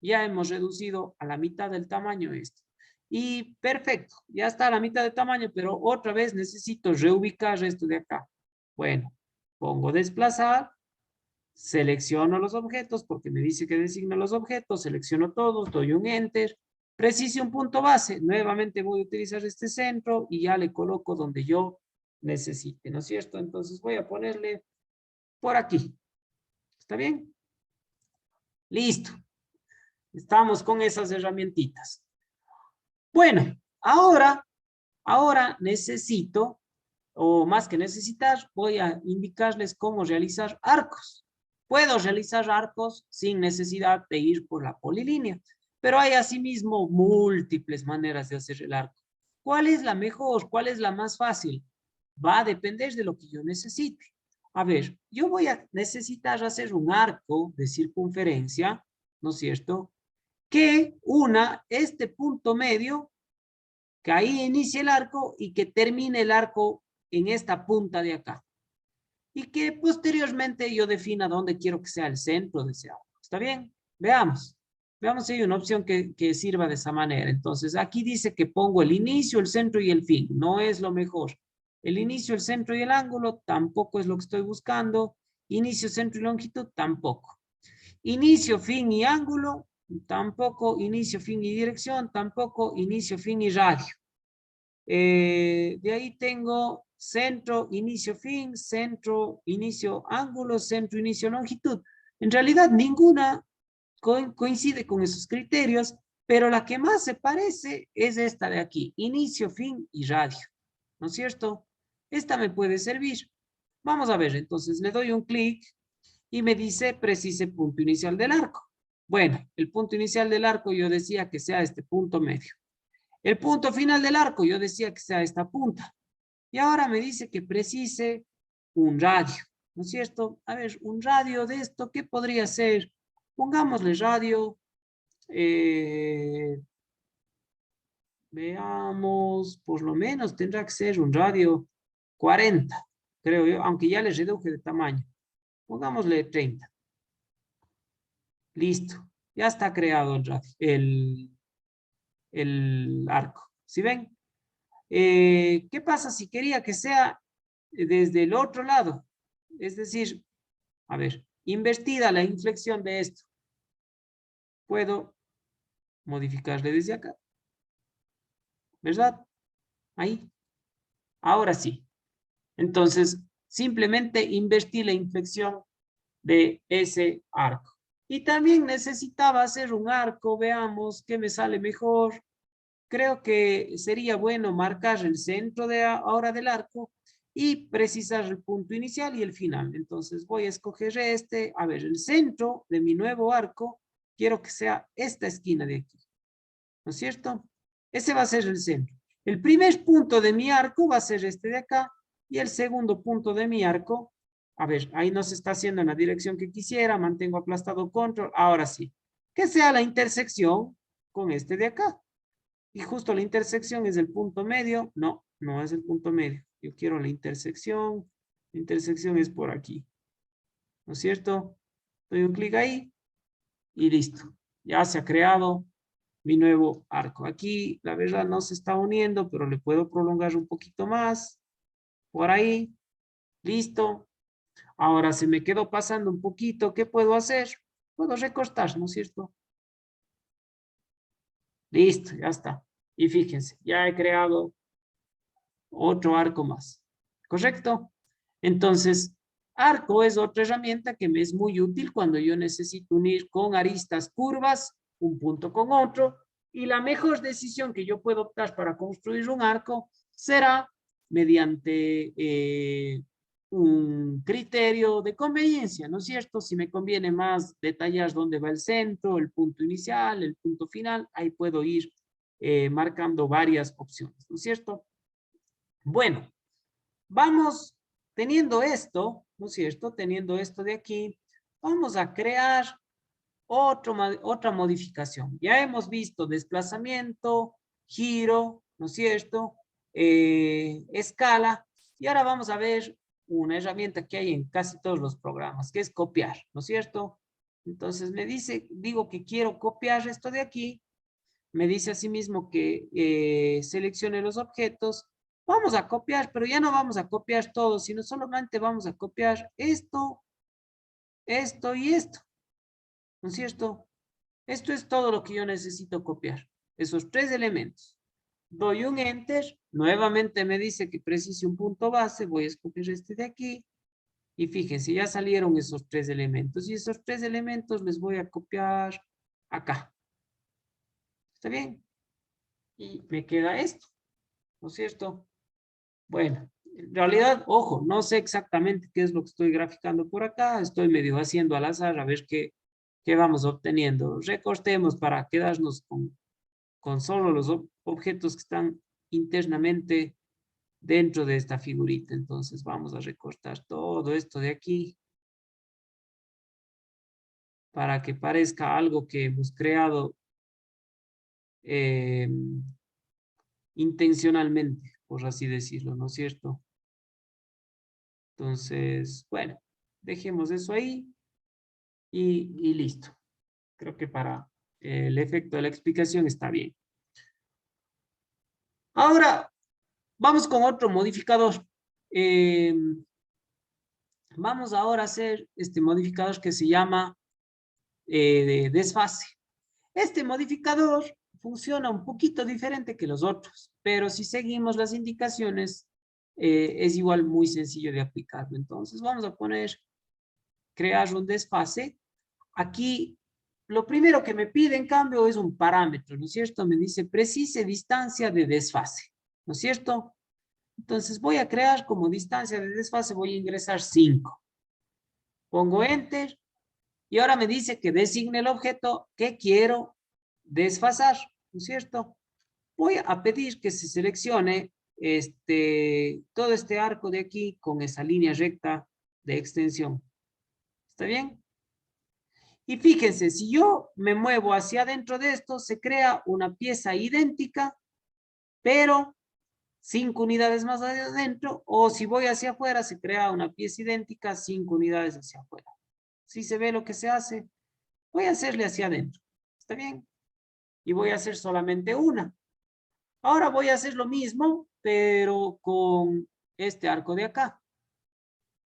Ya hemos reducido a la mitad del tamaño esto. Y perfecto, ya está a la mitad de tamaño, pero otra vez necesito reubicar esto de acá. Bueno, pongo desplazar, selecciono los objetos porque me dice que designo los objetos, selecciono todos, doy un enter, precise un punto base, nuevamente voy a utilizar este centro y ya le coloco donde yo necesite, ¿no es cierto? Entonces voy a ponerle por aquí. ¿Está bien? Listo. Estamos con esas herramientitas. Bueno, ahora necesito, o más que necesitar, voy a indicarles cómo realizar arcos. Puedo realizar arcos sin necesidad de ir por la polilínea, pero hay asimismo múltiples maneras de hacer el arco. ¿Cuál es la mejor? ¿Cuál es la más fácil? Va a depender de lo que yo necesite. A ver, yo voy a necesitar hacer un arco de circunferencia, ¿no es cierto?, que una este punto medio, que ahí inicie el arco y que termine el arco en esta punta de acá. Y que posteriormente yo defina dónde quiero que sea el centro de ese arco. ¿Está bien? Veamos. Veamos si hay una opción que sirva de esa manera. Entonces, aquí dice que pongo el inicio, el centro y el fin. No es lo mejor. El inicio, el centro y el ángulo tampoco es lo que estoy buscando. Inicio, centro y longitud tampoco. Inicio, fin y ángulo tampoco. Inicio, fin y dirección tampoco. Inicio, fin y radio. De ahí tengo centro, inicio, fin, centro, inicio, ángulo, centro, inicio, longitud. En realidad ninguna coincide con esos criterios, pero la que más se parece es esta de aquí, inicio, fin y radio. ¿No es cierto? Esta me puede servir. Vamos a ver, entonces le doy un clic y me dice precise punto inicial del arco. Bueno, el punto inicial del arco yo decía que sea este punto medio. El punto final del arco yo decía que sea esta punta. Y ahora me dice que precise un radio, ¿no es cierto? A ver, un radio de esto, ¿qué podría ser? Pongámosle radio, veamos, por lo menos tendrá que ser un radio 40, creo yo, aunque ya le reduje de tamaño. Pongámosle 30. Listo, ya está creado el radio, el arco. ¿Sí ven? ¿Qué pasa si quería que sea desde el otro lado? Es decir, a ver, invertida la inflexión de esto. Puedo modificarle desde acá. ¿Verdad? Ahí. Ahora sí. Entonces, simplemente invertí la inflexión de ese arco. Y también necesitaba hacer un arco, veamos qué me sale mejor. Creo que sería bueno marcar el centro de ahora del arco y precisar el punto inicial y el final. Entonces voy a escoger este, a ver, el centro de mi nuevo arco, quiero que sea esta esquina de aquí, ¿no es cierto? Ese va a ser el centro. El primer punto de mi arco va a ser este de acá y el segundo punto de mi arco, a ver, ahí no se está haciendo en la dirección que quisiera, mantengo aplastado control, ahora sí, que sea la intersección con este de acá. Y justo la intersección es el punto medio, no, no es el punto medio, yo quiero la intersección es por aquí, ¿no es cierto? Doy un clic ahí y listo, ya se ha creado mi nuevo arco. Aquí, la verdad, no se está uniendo, pero le puedo prolongar un poquito más. Por ahí. Listo. Ahora se me quedó pasando un poquito. ¿Qué puedo hacer? Puedo recortar, ¿no es cierto? Listo, ya está. Y fíjense, ya he creado otro arco más. ¿Correcto? Entonces, arco es otra herramienta que me es muy útil cuando yo necesito unir con aristas curvas un punto con otro, y la mejor decisión que yo puedo optar para construir un arco será mediante un criterio de conveniencia, ¿no es cierto? Si me conviene más detallar dónde va el centro, el punto inicial, el punto final, ahí puedo ir marcando varias opciones, ¿no es cierto? Bueno, vamos teniendo esto, ¿no es cierto? Teniendo esto de aquí, vamos a crear otra modificación. Ya hemos visto desplazamiento, giro, ¿no es cierto? Escala. Y ahora vamos a ver una herramienta que hay en casi todos los programas, que es copiar, ¿no es cierto? Entonces me dice, digo que quiero copiar esto de aquí, me dice asimismo que seleccione los objetos. Vamos a copiar, pero ya no vamos a copiar todo, sino solamente vamos a copiar esto, esto y esto, ¿no es cierto? Esto es todo lo que yo necesito copiar, esos tres elementos. Doy un enter, nuevamente me dice que precise un punto base, voy a escoger este de aquí, y fíjense, ya salieron esos tres elementos, y esos tres elementos les voy a copiar acá. ¿Está bien? Y me queda esto, ¿no es cierto? Bueno, en realidad, ojo, no sé exactamente qué es lo que estoy graficando por acá, estoy medio haciendo al azar a ver qué vamos obteniendo. Recortemos para quedarnos con solo los objetos que están internamente dentro de esta figurita. Entonces vamos a recortar todo esto de aquí para que parezca algo que hemos creado eh, intencionalmente, por así decirlo, ¿no es cierto? Entonces, bueno, dejemos eso ahí y listo. Creo que para el efecto de la explicación está bien. Ahora, vamos con otro modificador. Vamos ahora a hacer este modificador que se llama desfase. Este modificador funciona un poquito diferente que los otros, pero si seguimos las indicaciones, es igual muy sencillo de aplicarlo. Entonces vamos a poner, crear un desfase. Aquí, lo primero que me pide en cambio es un parámetro, ¿no es cierto? Me dice precise distancia de desfase, ¿no es cierto? Entonces voy a crear como distancia de desfase, voy a ingresar 5. Pongo Enter y ahora me dice que designe el objeto que quiero desfasar, ¿no es cierto? Voy a pedir que se seleccione todo este arco de aquí con esa línea recta de extensión. ¿Está bien? Y fíjense, si yo me muevo hacia adentro de esto, se crea una pieza idéntica, pero 5 unidades más adentro, o si voy hacia afuera, se crea una pieza idéntica, 5 unidades hacia afuera. Si se ve lo que se hace, voy a hacerle hacia adentro. ¿Está bien? Y voy a hacer solamente una. Ahora voy a hacer lo mismo, pero con este arco de acá.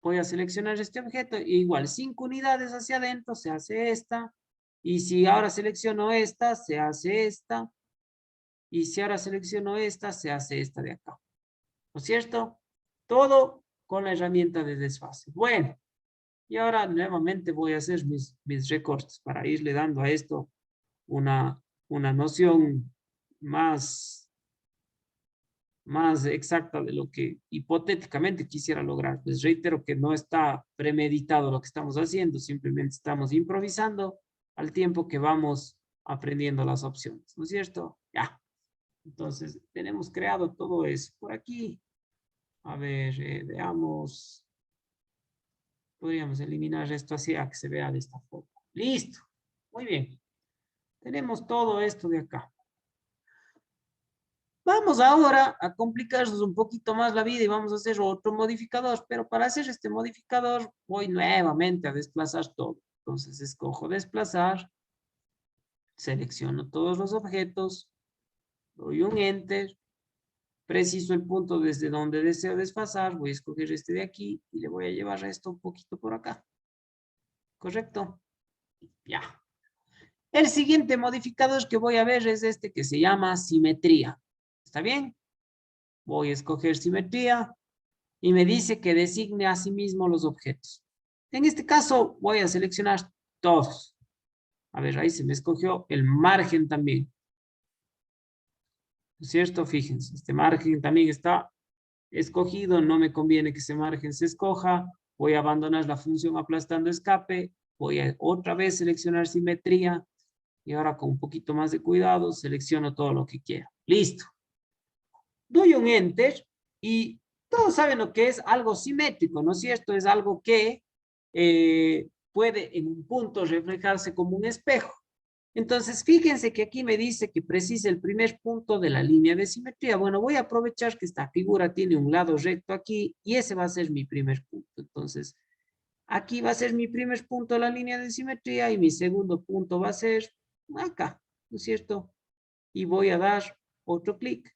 Voy a seleccionar este objeto, e igual 5 unidades hacia adentro, se hace esta. Y si ahora selecciono esta, se hace esta. Y si ahora selecciono esta, se hace esta de acá. ¿No es cierto? Todo con la herramienta de desfase. Bueno, y ahora nuevamente voy a hacer mis recortes para irle dando a esto una noción más exacta de lo que hipotéticamente quisiera lograr. Les reitero que no está premeditado lo que estamos haciendo, simplemente estamos improvisando al tiempo que vamos aprendiendo las opciones, ¿no es cierto? Ya. Entonces, tenemos creado todo eso por aquí. A ver, veamos. Podríamos eliminar esto así a que se vea de esta forma. Listo. Muy bien. Tenemos todo esto de acá. Vamos ahora a complicarnos un poquito más la vida y vamos a hacer otro modificador, pero para hacer este modificador voy nuevamente a desplazar todo. Entonces escojo desplazar, selecciono todos los objetos, doy un enter, preciso el punto desde donde deseo desplazar, voy a escoger este de aquí y le voy a llevar esto un poquito por acá. ¿Correcto? Ya. El siguiente modificador que voy a ver es este que se llama simetría. ¿Está bien? Voy a escoger simetría y me dice que designe a sí mismo los objetos. En este caso voy a seleccionar todos. A ver, ahí se me escogió el margen también. ¿No es cierto? Fíjense, este margen también está escogido. No me conviene que ese margen se escoja. Voy a abandonar la función aplastando escape. Voy a otra vez seleccionar simetría. Y ahora con un poquito más de cuidado selecciono todo lo que quiera. Listo. Doy un enter y todos saben lo que es algo simétrico, ¿no es cierto? Es algo que puede en un punto reflejarse como un espejo. Entonces, fíjense que aquí me dice que precise el primer punto de la línea de simetría. Bueno, voy a aprovechar que esta figura tiene un lado recto aquí y ese va a ser mi primer punto. Entonces, aquí va a ser mi primer punto de la línea de simetría y mi segundo punto va a ser acá, ¿no es cierto? Y voy a dar otro clic.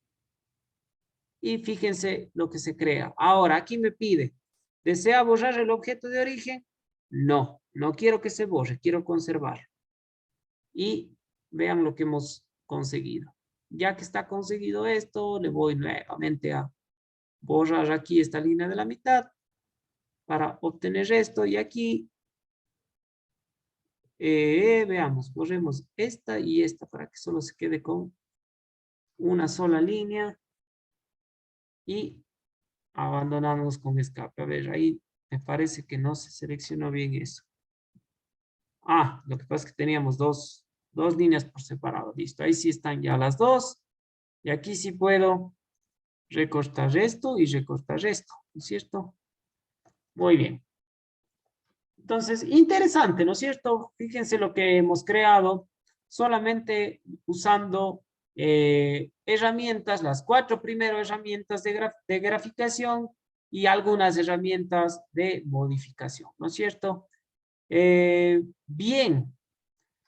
Y fíjense lo que se crea. Ahora, aquí me pide, ¿desea borrar el objeto de origen? No, no quiero que se borre, quiero conservar. Y vean lo que hemos conseguido. Ya que está conseguido esto, le voy nuevamente a borrar aquí esta línea de la mitad para obtener esto. Y aquí, veamos, borremos esta y esta para que solo se quede con una sola línea. Y abandonamos con escape. A ver, ahí me parece que no se seleccionó bien eso. Ah, lo que pasa es que teníamos dos líneas por separado. Listo, ahí sí están ya las dos. Y aquí sí puedo recortar esto y recortar esto, ¿no es cierto? Muy bien. Entonces, interesante, ¿no es cierto? Fíjense lo que hemos creado solamente usando herramientas, las 4 primeras herramientas de graficación y algunas herramientas de modificación, ¿no es cierto? Bien,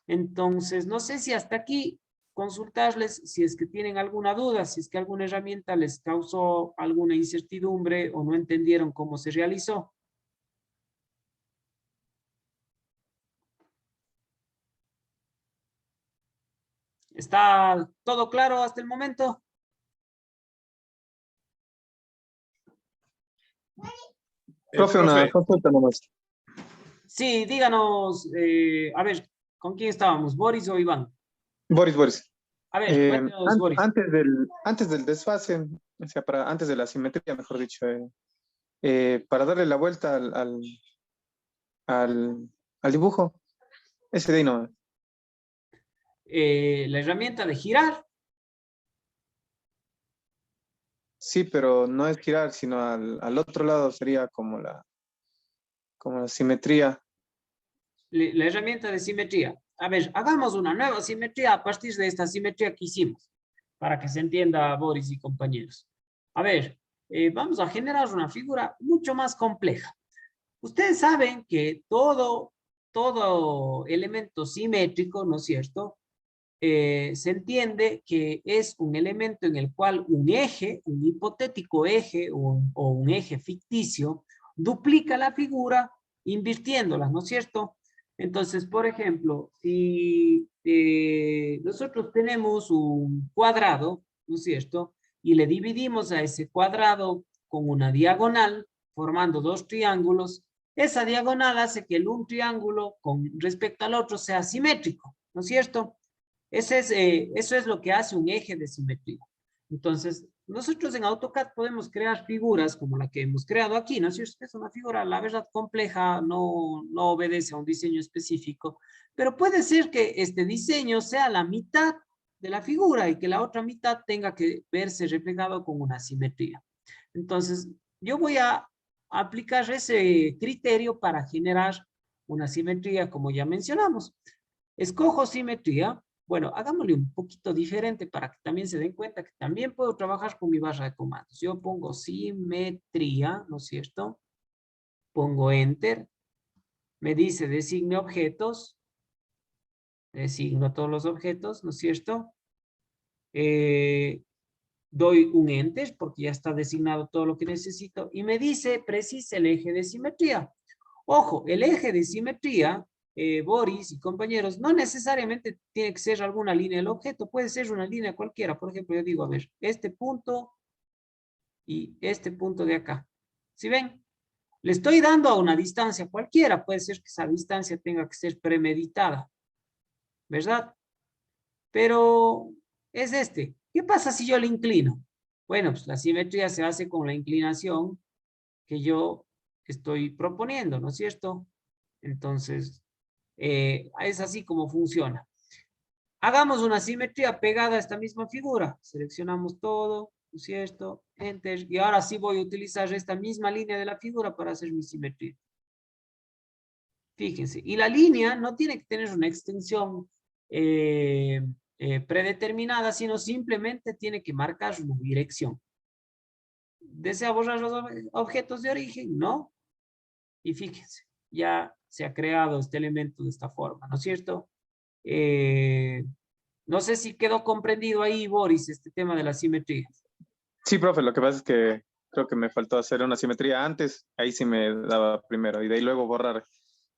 entonces no sé si hasta aquí consultarles si es que tienen alguna duda, si es que alguna herramienta les causó alguna incertidumbre o no entendieron cómo se realizó. ¿Está todo claro hasta el momento? Profe, una consulta nomás. Sí, díganos, a ver, ¿con quién estábamos? ¿Boris o Iván? Boris. A ver, cuéntanos, Boris. Antes del desfase, o sea, antes de la simetría, mejor dicho, para darle la vuelta al dibujo, ese de ahí no. La herramienta de girar. Sí, pero no es girar, sino al otro lado sería como la simetría. La herramienta de simetría. A ver, hagamos una nueva simetría a partir de esta simetría que hicimos, para que se entienda, Boris y compañeros. A ver, vamos a generar una figura mucho más compleja. Ustedes saben que todo elemento simétrico, ¿no es cierto?, se entiende que es un elemento en el cual un eje, un hipotético eje o un eje ficticio, duplica la figura invirtiéndola, ¿no es cierto? Entonces, por ejemplo, si nosotros tenemos un cuadrado, ¿no es cierto? Y le dividimos a ese cuadrado con una diagonal, formando dos triángulos, esa diagonal hace que un triángulo con respecto al otro sea simétrico, ¿no es cierto? Eso es lo que hace un eje de simetría. Entonces, nosotros en AutoCAD podemos crear figuras como la que hemos creado aquí, ¿no es cierto? Es una figura, la verdad, compleja, no obedece a un diseño específico, pero puede ser que este diseño sea la mitad de la figura y que la otra mitad tenga que verse reflejado con una simetría. Entonces, yo voy a aplicar ese criterio para generar una simetría, como ya mencionamos. Escojo simetría. Bueno, hagámosle un poquito diferente para que también se den cuenta que también puedo trabajar con mi barra de comandos. Yo pongo simetría, ¿no es cierto? Pongo Enter. Me dice designe objetos. Designo todos los objetos, ¿no es cierto? Doy un Enter porque ya está designado todo lo que necesito. Y me dice precise el eje de simetría. Ojo, el eje de simetría, Boris y compañeros, no necesariamente tiene que ser alguna línea del objeto, puede ser una línea cualquiera. Por ejemplo, yo digo, a ver, este punto y este punto de acá. ¿Sí ven? Le estoy dando a una distancia cualquiera, puede ser que esa distancia tenga que ser premeditada, ¿verdad? Pero es este. ¿Qué pasa si yo le inclino? Bueno, pues la simetría se hace con la inclinación que yo estoy proponiendo, ¿no es cierto? Entonces, es así como funciona. Hagamos una simetría pegada a esta misma figura. Seleccionamos todo, ¿no es cierto? Enter. Y ahora sí voy a utilizar esta misma línea de la figura para hacer mi simetría. Fíjense. Y la línea no tiene que tener una extensión predeterminada, sino simplemente tiene que marcar una dirección. ¿Desea borrar los objetos de origen? No. Y fíjense, ya se ha creado este elemento de esta forma, ¿no es cierto? No sé si quedó comprendido ahí, Boris, este tema de la simetría. Sí, profe, lo que pasa es que creo que me faltó hacer una simetría antes, ahí sí me daba primero, y de ahí luego borrar.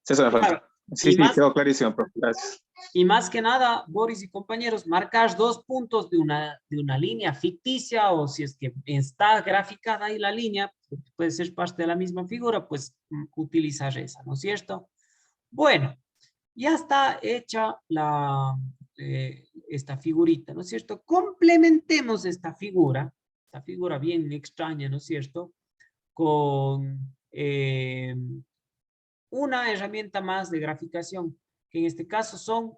Eso me faltó. Claro, Sí, y sí, más, quedó clarísimo, profe. Gracias. y más que nada, Boris y compañeros, marcar dos puntos de una línea ficticia o si es que está graficada ahí la línea, puede ser parte de la misma figura, pues utilizar esa, ¿no es cierto? Bueno, ya está hecha esta figurita, ¿no es cierto? Complementemos esta figura bien extraña, ¿no es cierto? Con una herramienta más de graficación, que en este caso son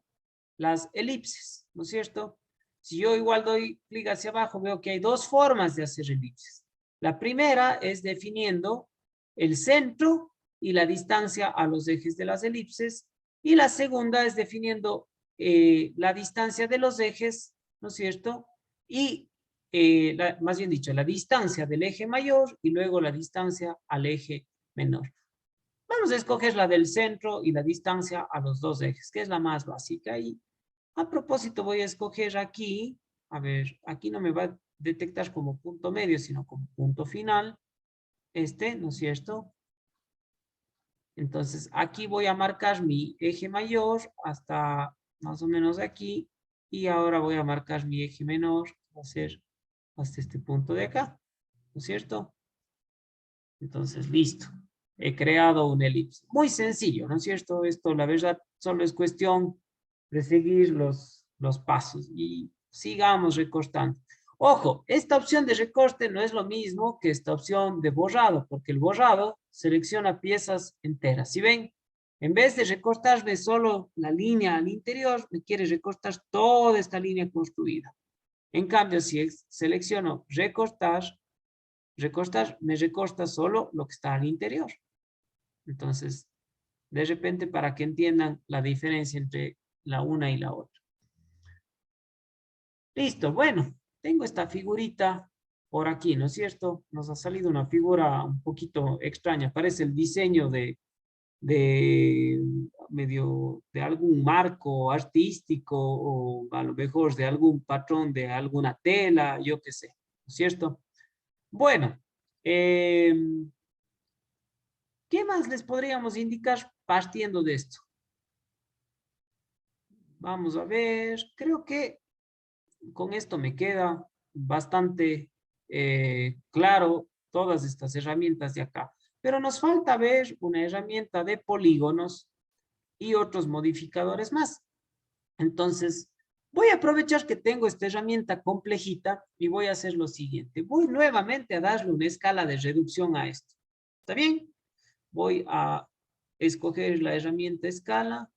las elipses, ¿no es cierto? Si yo igual doy clic hacia abajo, veo que hay dos formas de hacer elipses. La primera es definiendo el centro y la distancia a los ejes de las elipses, y la segunda es definiendo la distancia de los ejes, ¿no es cierto? Y más bien dicho, la distancia del eje mayor y luego la distancia al eje menor. Vamos a escoger la del centro y la distancia a los dos ejes, que es la más básica. Y a propósito voy a escoger aquí, a ver, aquí no me va a detectar como punto medio, sino como punto final, ¿no es cierto? Entonces aquí voy a marcar mi eje mayor hasta más o menos aquí, y ahora voy a marcar mi eje menor, va a ser hasta este punto de acá, ¿no es cierto? Entonces, listo. He creado una elipse. Muy sencillo, ¿no es cierto? Esto, la verdad, solo es cuestión de seguir los pasos y sigamos recortando. Ojo, esta opción de recorte no es lo mismo que esta opción de borrado, porque el borrado selecciona piezas enteras. ¿Sí ven? En vez de recortarme solo la línea al interior, me quiere recortar toda esta línea construida. En cambio, si selecciono recortar, me recorta solo lo que está al interior. Entonces, de repente, para que entiendan la diferencia entre la una y la otra. Listo, bueno, tengo esta figurita por aquí, ¿no es cierto? Nos ha salido una figura un poquito extraña, parece el diseño de de medio de algún marco artístico o a lo mejor de algún patrón de alguna tela, yo qué sé, ¿no es cierto? Bueno, ¿qué más les podríamos indicar partiendo de esto? Vamos a ver, creo que con esto me queda bastante claro todas estas herramientas de acá. Pero nos falta ver una herramienta de polígonos y otros modificadores más. Entonces, voy a aprovechar que tengo esta herramienta complejita y voy a hacer lo siguiente. Voy nuevamente a darle una escala de reducción a esto. ¿Está bien? Voy a escoger la herramienta escala.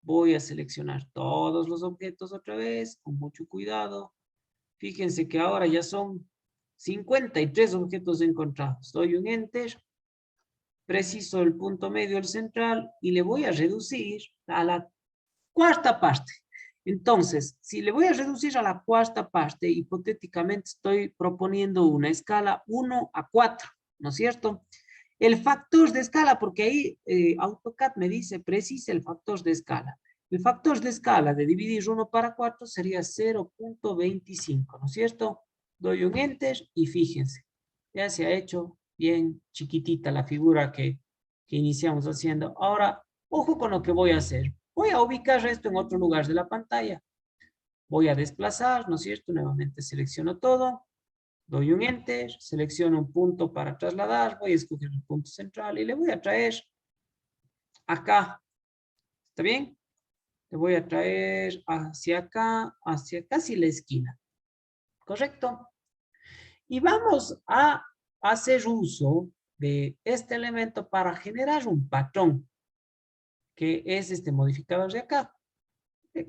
Voy a seleccionar todos los objetos otra vez, con mucho cuidado. Fíjense que ahora ya son 53 objetos encontrados. Doy un enter, preciso el punto medio, el central, y le voy a reducir a la cuarta parte. Entonces, si le voy a reducir a la cuarta parte, hipotéticamente estoy proponiendo una escala 1 a 4, ¿no es cierto? El factor de escala, porque ahí AutoCAD me dice precisa el factor de escala. El factor de escala de dividir 1 para 4 sería 0.25, ¿no es cierto? Doy un enter y fíjense, ya se ha hecho bien chiquitita la figura que iniciamos haciendo. Ahora, ojo con lo que voy a hacer. Voy a ubicar esto en otro lugar de la pantalla. Voy a desplazar, ¿no es cierto? Nuevamente selecciono todo. Doy un enter, selecciono un punto para trasladar, voy a escoger el punto central y le voy a traer acá. ¿Está bien? Le voy a traer hacia casi la esquina. ¿Correcto? Y vamos a hacer uso de este elemento para generar un patrón, que es este modificador de acá,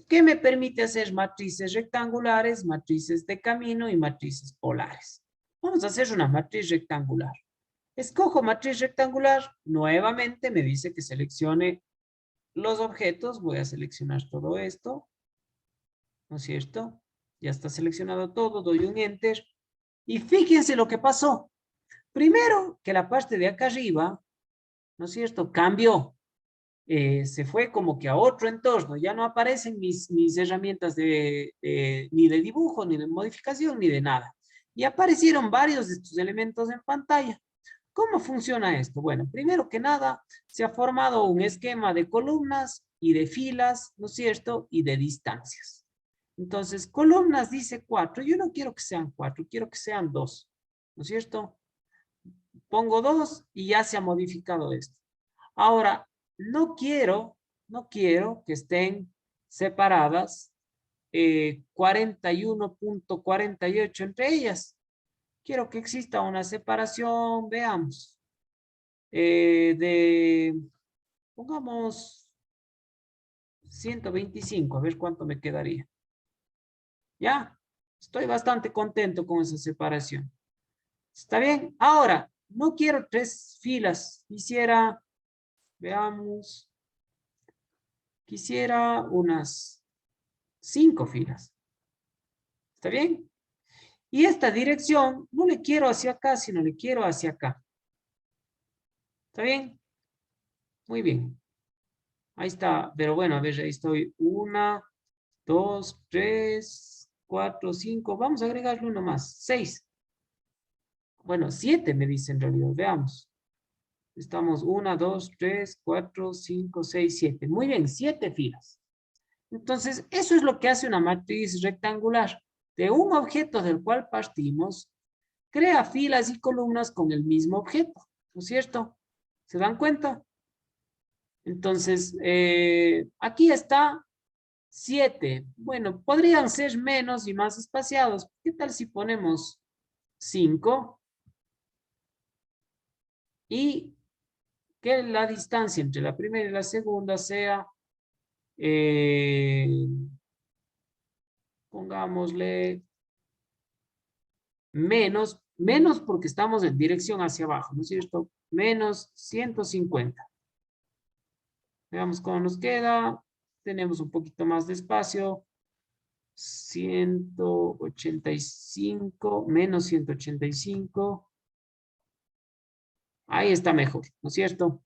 que me permite hacer matrices rectangulares, matrices de camino y matrices polares. Vamos a hacer una matriz rectangular. Escojo matriz rectangular, nuevamente me dice que seleccione los objetos, voy a seleccionar todo esto, ¿no es cierto? Ya está seleccionado todo, doy un enter, y fíjense lo que pasó. Primero, que la parte de acá arriba, ¿no es cierto?, cambió. Se fue como que a otro entorno, ya no aparecen mis herramientas ni de dibujo, ni de modificación, ni de nada. Y aparecieron varios de estos elementos en pantalla. ¿Cómo funciona esto? Bueno, primero que nada, se ha formado un esquema de columnas y de filas, ¿no es cierto? Y de distancias. Entonces, columnas dice 4. Yo no quiero que sean 4, quiero que sean 2, ¿no es cierto? Pongo 2 y ya se ha modificado esto. Ahora, no quiero que estén separadas 41.48 entre ellas. Quiero que exista una separación, veamos, pongamos 125, a ver cuánto me quedaría. ¿Ya? Estoy bastante contento con esa separación. ¿Está bien? Ahora, no quiero 3 filas. Veamos, quisiera unas 5 filas. ¿Está bien? Y esta dirección no le quiero hacia acá, sino le quiero hacia acá. ¿Está bien? Muy bien. Ahí está. Pero bueno, a ver, ahí estoy. 1, 2, 3, 4, 5. Vamos a agregarle uno más. 6. Bueno, 7 me dice en realidad. Veamos. Estamos 1, 2, 3, 4, 5, 6, 7. Muy bien, 7 filas. Entonces, eso es lo que hace una matriz rectangular. De un objeto del cual partimos, crea filas y columnas con el mismo objeto, ¿no es cierto? ¿Se dan cuenta? Entonces, aquí está 7. Bueno, podrían ser menos y más espaciados. ¿Qué tal si ponemos 5? Y que la distancia entre la primera y la segunda sea, pongámosle menos porque estamos en dirección hacia abajo, ¿no es cierto? Menos 150. Veamos cómo nos queda. Tenemos un poquito más de espacio. 185, menos 185. Ahí está mejor, ¿no es cierto?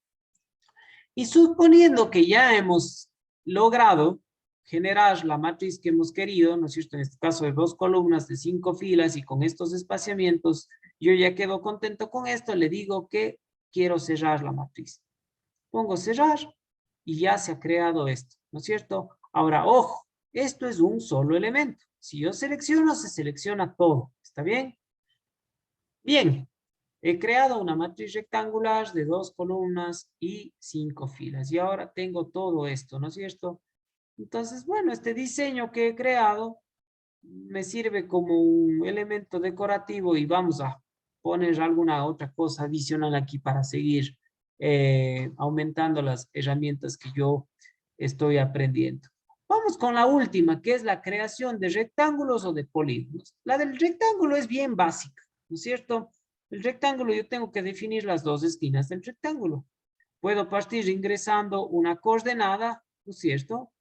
Y suponiendo que ya hemos logrado generar la matriz que hemos querido, ¿no es cierto? En este caso de 2 columnas de 5 filas y con estos espaciamientos, yo ya quedo contento con esto, le digo que quiero cerrar la matriz. Pongo cerrar y ya se ha creado esto, ¿no es cierto? Ahora, ojo, esto es un solo elemento. Si yo selecciono, se selecciona todo, ¿está bien? Bien, he creado una matriz rectangular de 2 columnas y 5 filas. Y ahora tengo todo esto, ¿no es cierto? Entonces, bueno, este diseño que he creado me sirve como un elemento decorativo y vamos a poner alguna otra cosa adicional aquí para seguir aumentando las herramientas que yo estoy aprendiendo. Vamos con la última, que es la creación de rectángulos o de polígonos. La del rectángulo es bien básica, ¿no es cierto? El rectángulo yo tengo que definir las dos esquinas del rectángulo. Puedo partir ingresando una coordenada, ¿no es cierto?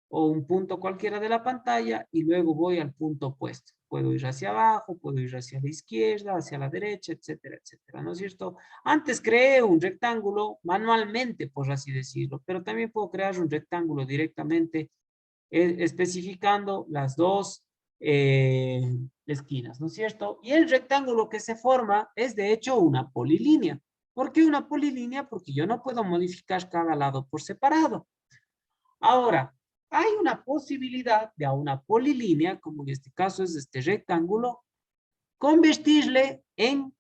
O un punto cualquiera de la pantalla y luego voy al punto opuesto. Puedo ir hacia abajo, puedo ir hacia la izquierda, hacia la derecha, etcétera, etcétera, ¿no es cierto? Antes creé un rectángulo manualmente, por así decirlo, pero también puedo crear un rectángulo directamente especificando las dos esquinas, ¿no es cierto? Y el rectángulo que se forma es de hecho una polilínea. ¿Por qué una polilínea? Porque yo no puedo modificar cada lado por separado. Ahora, hay una posibilidad de a una polilínea, como en este caso es este rectángulo, convertirle en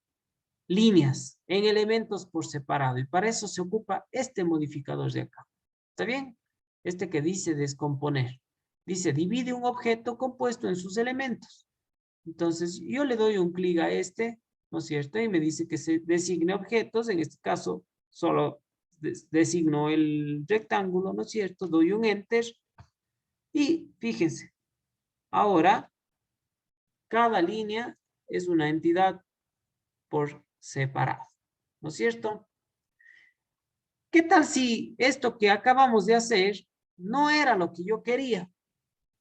líneas, en elementos por separado. Y para eso se ocupa este modificador de acá. ¿Está bien? Este que dice descomponer. Dice divide un objeto compuesto en sus elementos. Entonces yo le doy un clic a este, ¿no es cierto? Y me dice que se designe objetos. En este caso solo designo el rectángulo, ¿no es cierto? Doy un enter. Y fíjense, ahora cada línea es una entidad por separado, ¿no es cierto? ¿Qué tal si esto que acabamos de hacer no era lo que yo quería?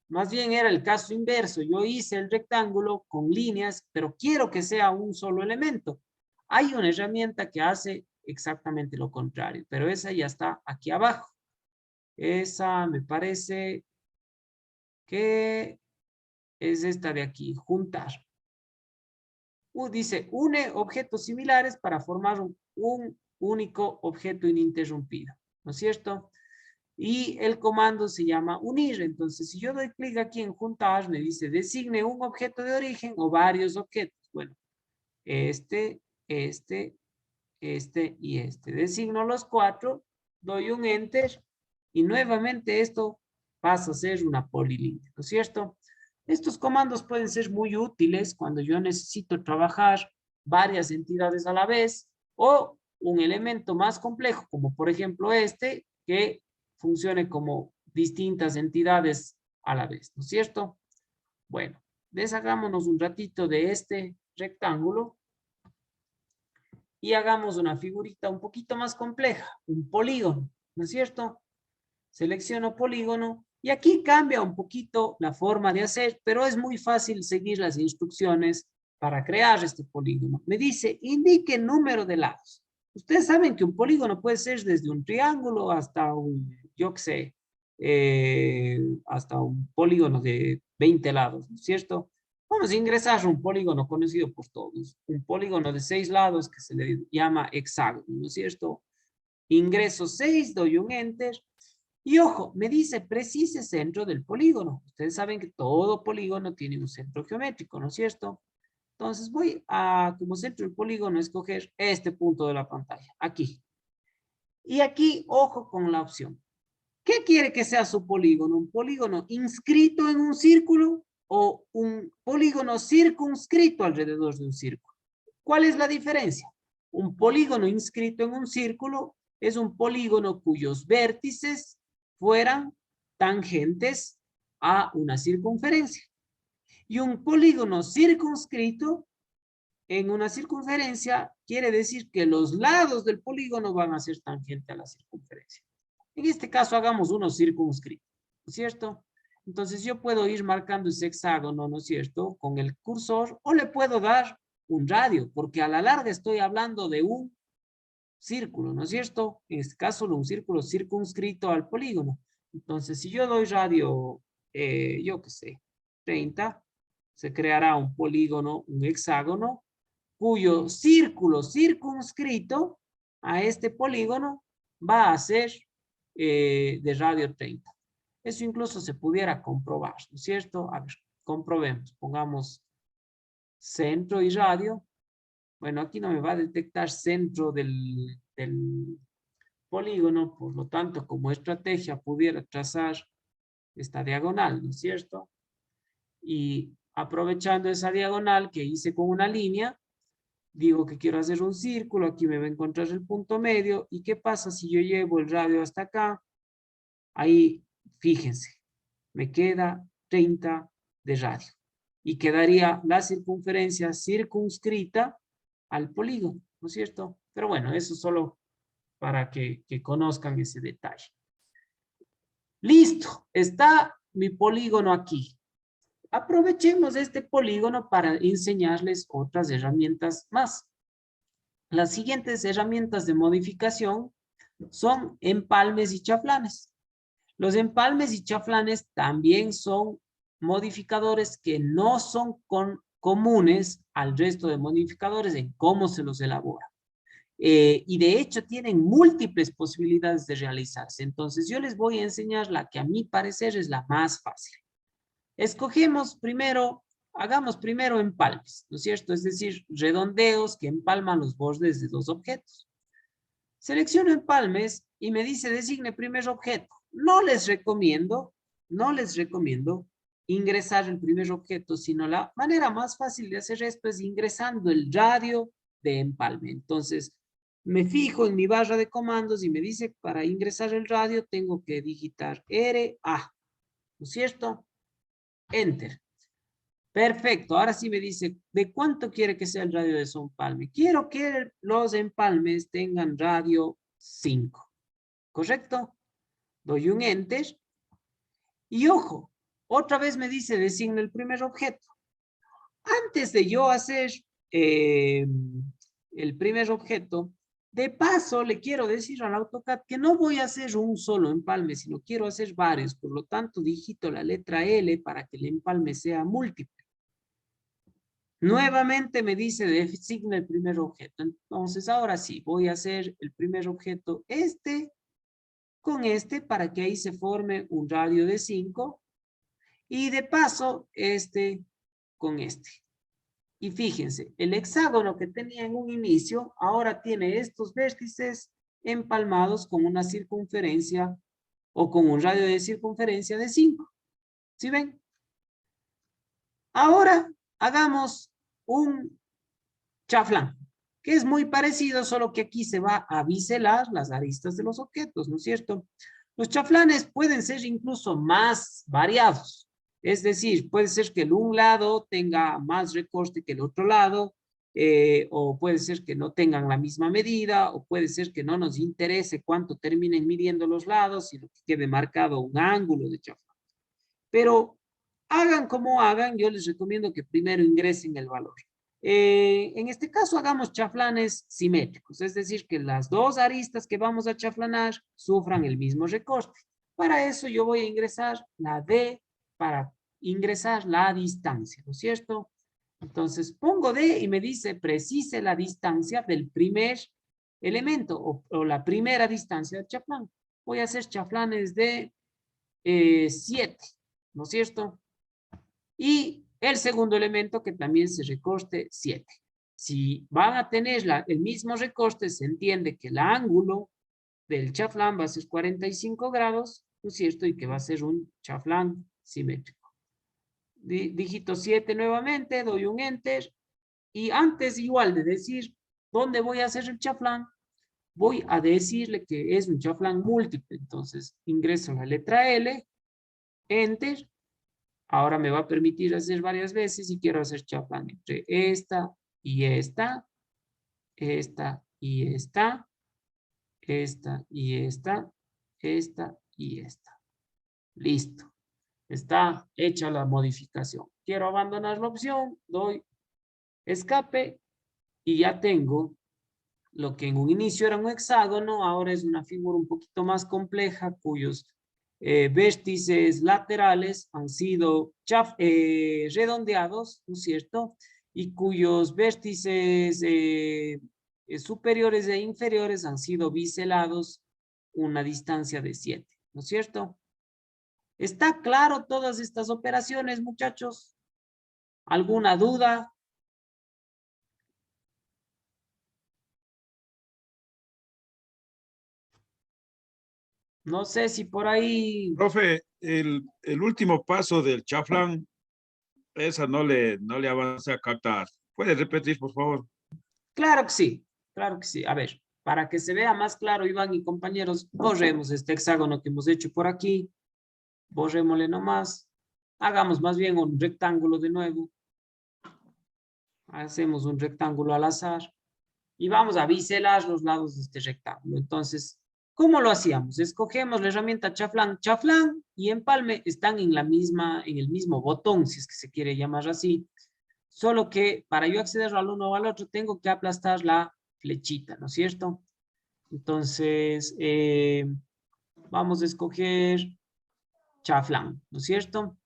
Más bien era el caso inverso. Yo hice el rectángulo con líneas, pero quiero que sea un solo elemento. Hay una herramienta que hace exactamente lo contrario, pero esa ya está aquí abajo. Esa me parece que es esta de aquí, juntar. Dice, une objetos similares para formar un único objeto ininterrumpido, ¿no es cierto? Y el comando se llama unir. Entonces, si yo doy clic aquí en juntar, me dice designe un objeto de origen o varios objetos. Bueno, este y este. Designo los 4, doy un enter y nuevamente esto pasa a ser una polilínea, ¿no es cierto? Estos comandos pueden ser muy útiles cuando yo necesito trabajar varias entidades a la vez o un elemento más complejo, como por ejemplo este, que funcione como distintas entidades a la vez, ¿no es cierto? Bueno, deshagámonos un ratito de este rectángulo y hagamos una figurita un poquito más compleja, un polígono, ¿no es cierto? Selecciono polígono y aquí cambia un poquito la forma de hacer, pero es muy fácil seguir las instrucciones para crear este polígono. Me dice, indique el número de lados. Ustedes saben que un polígono puede ser desde un triángulo hasta un, yo qué sé, hasta un polígono de 20 lados, ¿no es cierto? Vamos a ingresar un polígono conocido por todos, un polígono de 6 lados que se le llama hexágono, ¿no es cierto? Ingreso 6, doy un enter y ojo, me dice precise centro del polígono. Ustedes saben que todo polígono tiene un centro geométrico, ¿no es cierto? Entonces voy a, como centro del polígono, escoger este punto de la pantalla, aquí. Y aquí, ojo con la opción. ¿Qué quiere que sea su polígono? ¿Un polígono inscrito en un círculo o un polígono circunscrito alrededor de un círculo? ¿Cuál es la diferencia? Un polígono inscrito en un círculo es un polígono cuyos vértices fueran tangentes a una circunferencia. Y un polígono circunscrito en una circunferencia quiere decir que los lados del polígono van a ser tangentes a la circunferencia. En este caso hagamos uno circunscrito, ¿no es cierto? Entonces yo puedo ir marcando ese hexágono, ¿no es cierto? Con el cursor o le puedo dar un radio, porque a la larga estoy hablando de un círculo, ¿no es cierto? En este caso, un círculo circunscrito al polígono. Entonces, si yo doy radio, yo qué sé, 30, se creará un polígono, un hexágono, cuyo círculo circunscrito a este polígono va a ser de radio 30. Eso incluso se pudiera comprobar, ¿no es cierto? A ver, comprobemos. Pongamos centro y radio. Bueno, aquí no me va a detectar centro del polígono, por lo tanto, como estrategia pudiera trazar esta diagonal, ¿no es cierto? Y aprovechando esa diagonal que hice con una línea, digo que quiero hacer un círculo, aquí me va a encontrar el punto medio, ¿y qué pasa si yo llevo el radio hasta acá? Ahí, fíjense, me queda 30 de radio, y quedaría la circunferencia circunscrita al polígono, ¿no es cierto? Pero bueno, eso solo para que conozcan ese detalle. Listo, está mi polígono aquí. Aprovechemos este polígono para enseñarles otras herramientas más. Las siguientes herramientas de modificación son empalmes y chaflanes. Los empalmes y chaflanes también son modificadores que no son comunes al resto de modificadores en cómo se los elabora. Y de hecho tienen múltiples posibilidades de realizarse. Entonces yo les voy a enseñar la que a mi parecer es la más fácil. Escogemos primero, hagamos primero empalmes, ¿no es cierto? Es decir, redondeos que empalman los bordes de dos objetos. Selecciono empalmes y me dice designe primer objeto. No les recomiendo ingresar el primer objeto, sino la manera más fácil de hacer esto es ingresando el radio de empalme. Entonces, me fijo en mi barra de comandos y me dice para ingresar el radio tengo que digitar RA, ¿no es cierto? Enter. Perfecto, ahora sí me dice, ¿de cuánto quiere que sea el radio de su empalme? Quiero que los empalmes tengan radio 5, ¿correcto? Doy un Enter. Y ojo, otra vez me dice, designa el primer objeto. Antes de yo hacer el primer objeto, de paso le quiero decir al AutoCAD que no voy a hacer un solo empalme, sino quiero hacer varios. Por lo tanto, digito la letra L para que el empalme sea múltiple. Nuevamente me dice designa el primer objeto. Entonces, ahora sí, voy a hacer el primer objeto con para que ahí se forme un radio de 5. Y de paso, con este. Y fíjense, el hexágono que tenía en un inicio, ahora tiene estos vértices empalmados con una circunferencia o con un radio de circunferencia de 5. ¿Sí ven? Ahora hagamos un chaflán, que es muy parecido, solo que aquí se va a biselar las aristas de los objetos, ¿no es cierto? Los chaflanes pueden ser incluso más variados. Es decir, puede ser que el un lado tenga más recorte que el otro lado, o puede ser que no tengan la misma medida, o puede ser que no nos interese cuánto terminen midiendo los lados, sino que quede marcado un ángulo de chaflán. Pero hagan como hagan, yo les recomiendo que primero ingresen el valor. En este caso hagamos chaflanes simétricos, es decir, que las dos aristas que vamos a chaflanar sufran el mismo recorte. Para eso yo voy a ingresar la D para ingresar la distancia, ¿no es cierto? Entonces pongo D y me dice precise la distancia del primer elemento o la primera distancia del chaflán. Voy a hacer chaflanes de 7, ¿no es cierto? Y el segundo elemento que también se recorte 7. Si van a tener el mismo recorte, se entiende que el ángulo del chaflán va a ser 45 grados, ¿no es cierto? Y que va a ser un chaflán simétrico. Digito 7 nuevamente, doy un Enter. Y antes igual de decir dónde voy a hacer el chaflán, voy a decirle que es un chaflán múltiple. Entonces ingreso la letra L, Enter. Ahora me va a permitir hacer varias veces y quiero hacer chaflán entre esta y esta, esta y esta, esta y esta, esta y esta. Listo. Está hecha la modificación. Quiero abandonar la opción, doy escape y ya tengo Lo que en un inicio era un hexágono, ahora es una figura un poquito más compleja, cuyos vértices laterales han sido redondeados, ¿no es cierto? Y cuyos vértices superiores e inferiores han sido biselados una distancia de 7, ¿no es cierto? ¿Está claro todas estas operaciones, muchachos? ¿Alguna duda? No sé si por ahí... Profe, el último paso del chaflán, esa no le avancé a captar. ¿Puede repetir, por favor? Claro que sí, claro que sí. A ver, para que se vea más claro, Iván y compañeros, borremos este hexágono que hemos hecho por aquí. Borrémosle nomás. Hagamos más bien un rectángulo de nuevo. Hacemos un rectángulo al azar. Y vamos a biselar los lados de este rectángulo. Entonces, ¿cómo lo hacíamos? Escogemos la herramienta chaflán. Chaflán y empalme están en el mismo botón, si es que se quiere llamar así. Solo que para yo acceder al uno o al otro tengo que aplastar la flechita, ¿no es cierto? Entonces, vamos a escoger chaflán, ¿no es cierto?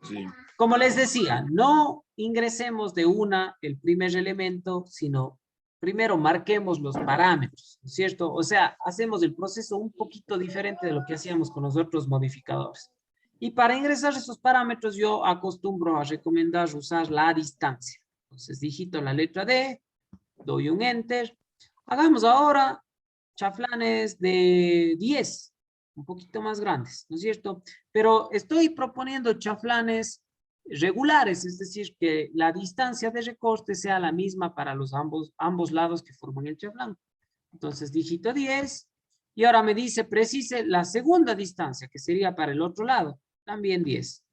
Sí. Como les decía, no ingresemos de una el primer elemento, sino primero marquemos los parámetros, ¿no es cierto? O sea, hacemos el proceso un poquito diferente de lo que hacíamos con los otros modificadores. Y para ingresar esos parámetros yo acostumbro a recomendar usar la distancia. Entonces digito la letra D, doy un enter. Hagamos ahora chaflanes de 10, un poquito más grandes, ¿no es cierto? Pero estoy proponiendo chaflanes regulares, es decir, que la distancia de recorte sea la misma para los ambos lados que forman el chaflán. Entonces digito 10 y ahora me dice precise la segunda distancia, que sería para el otro lado, también 10.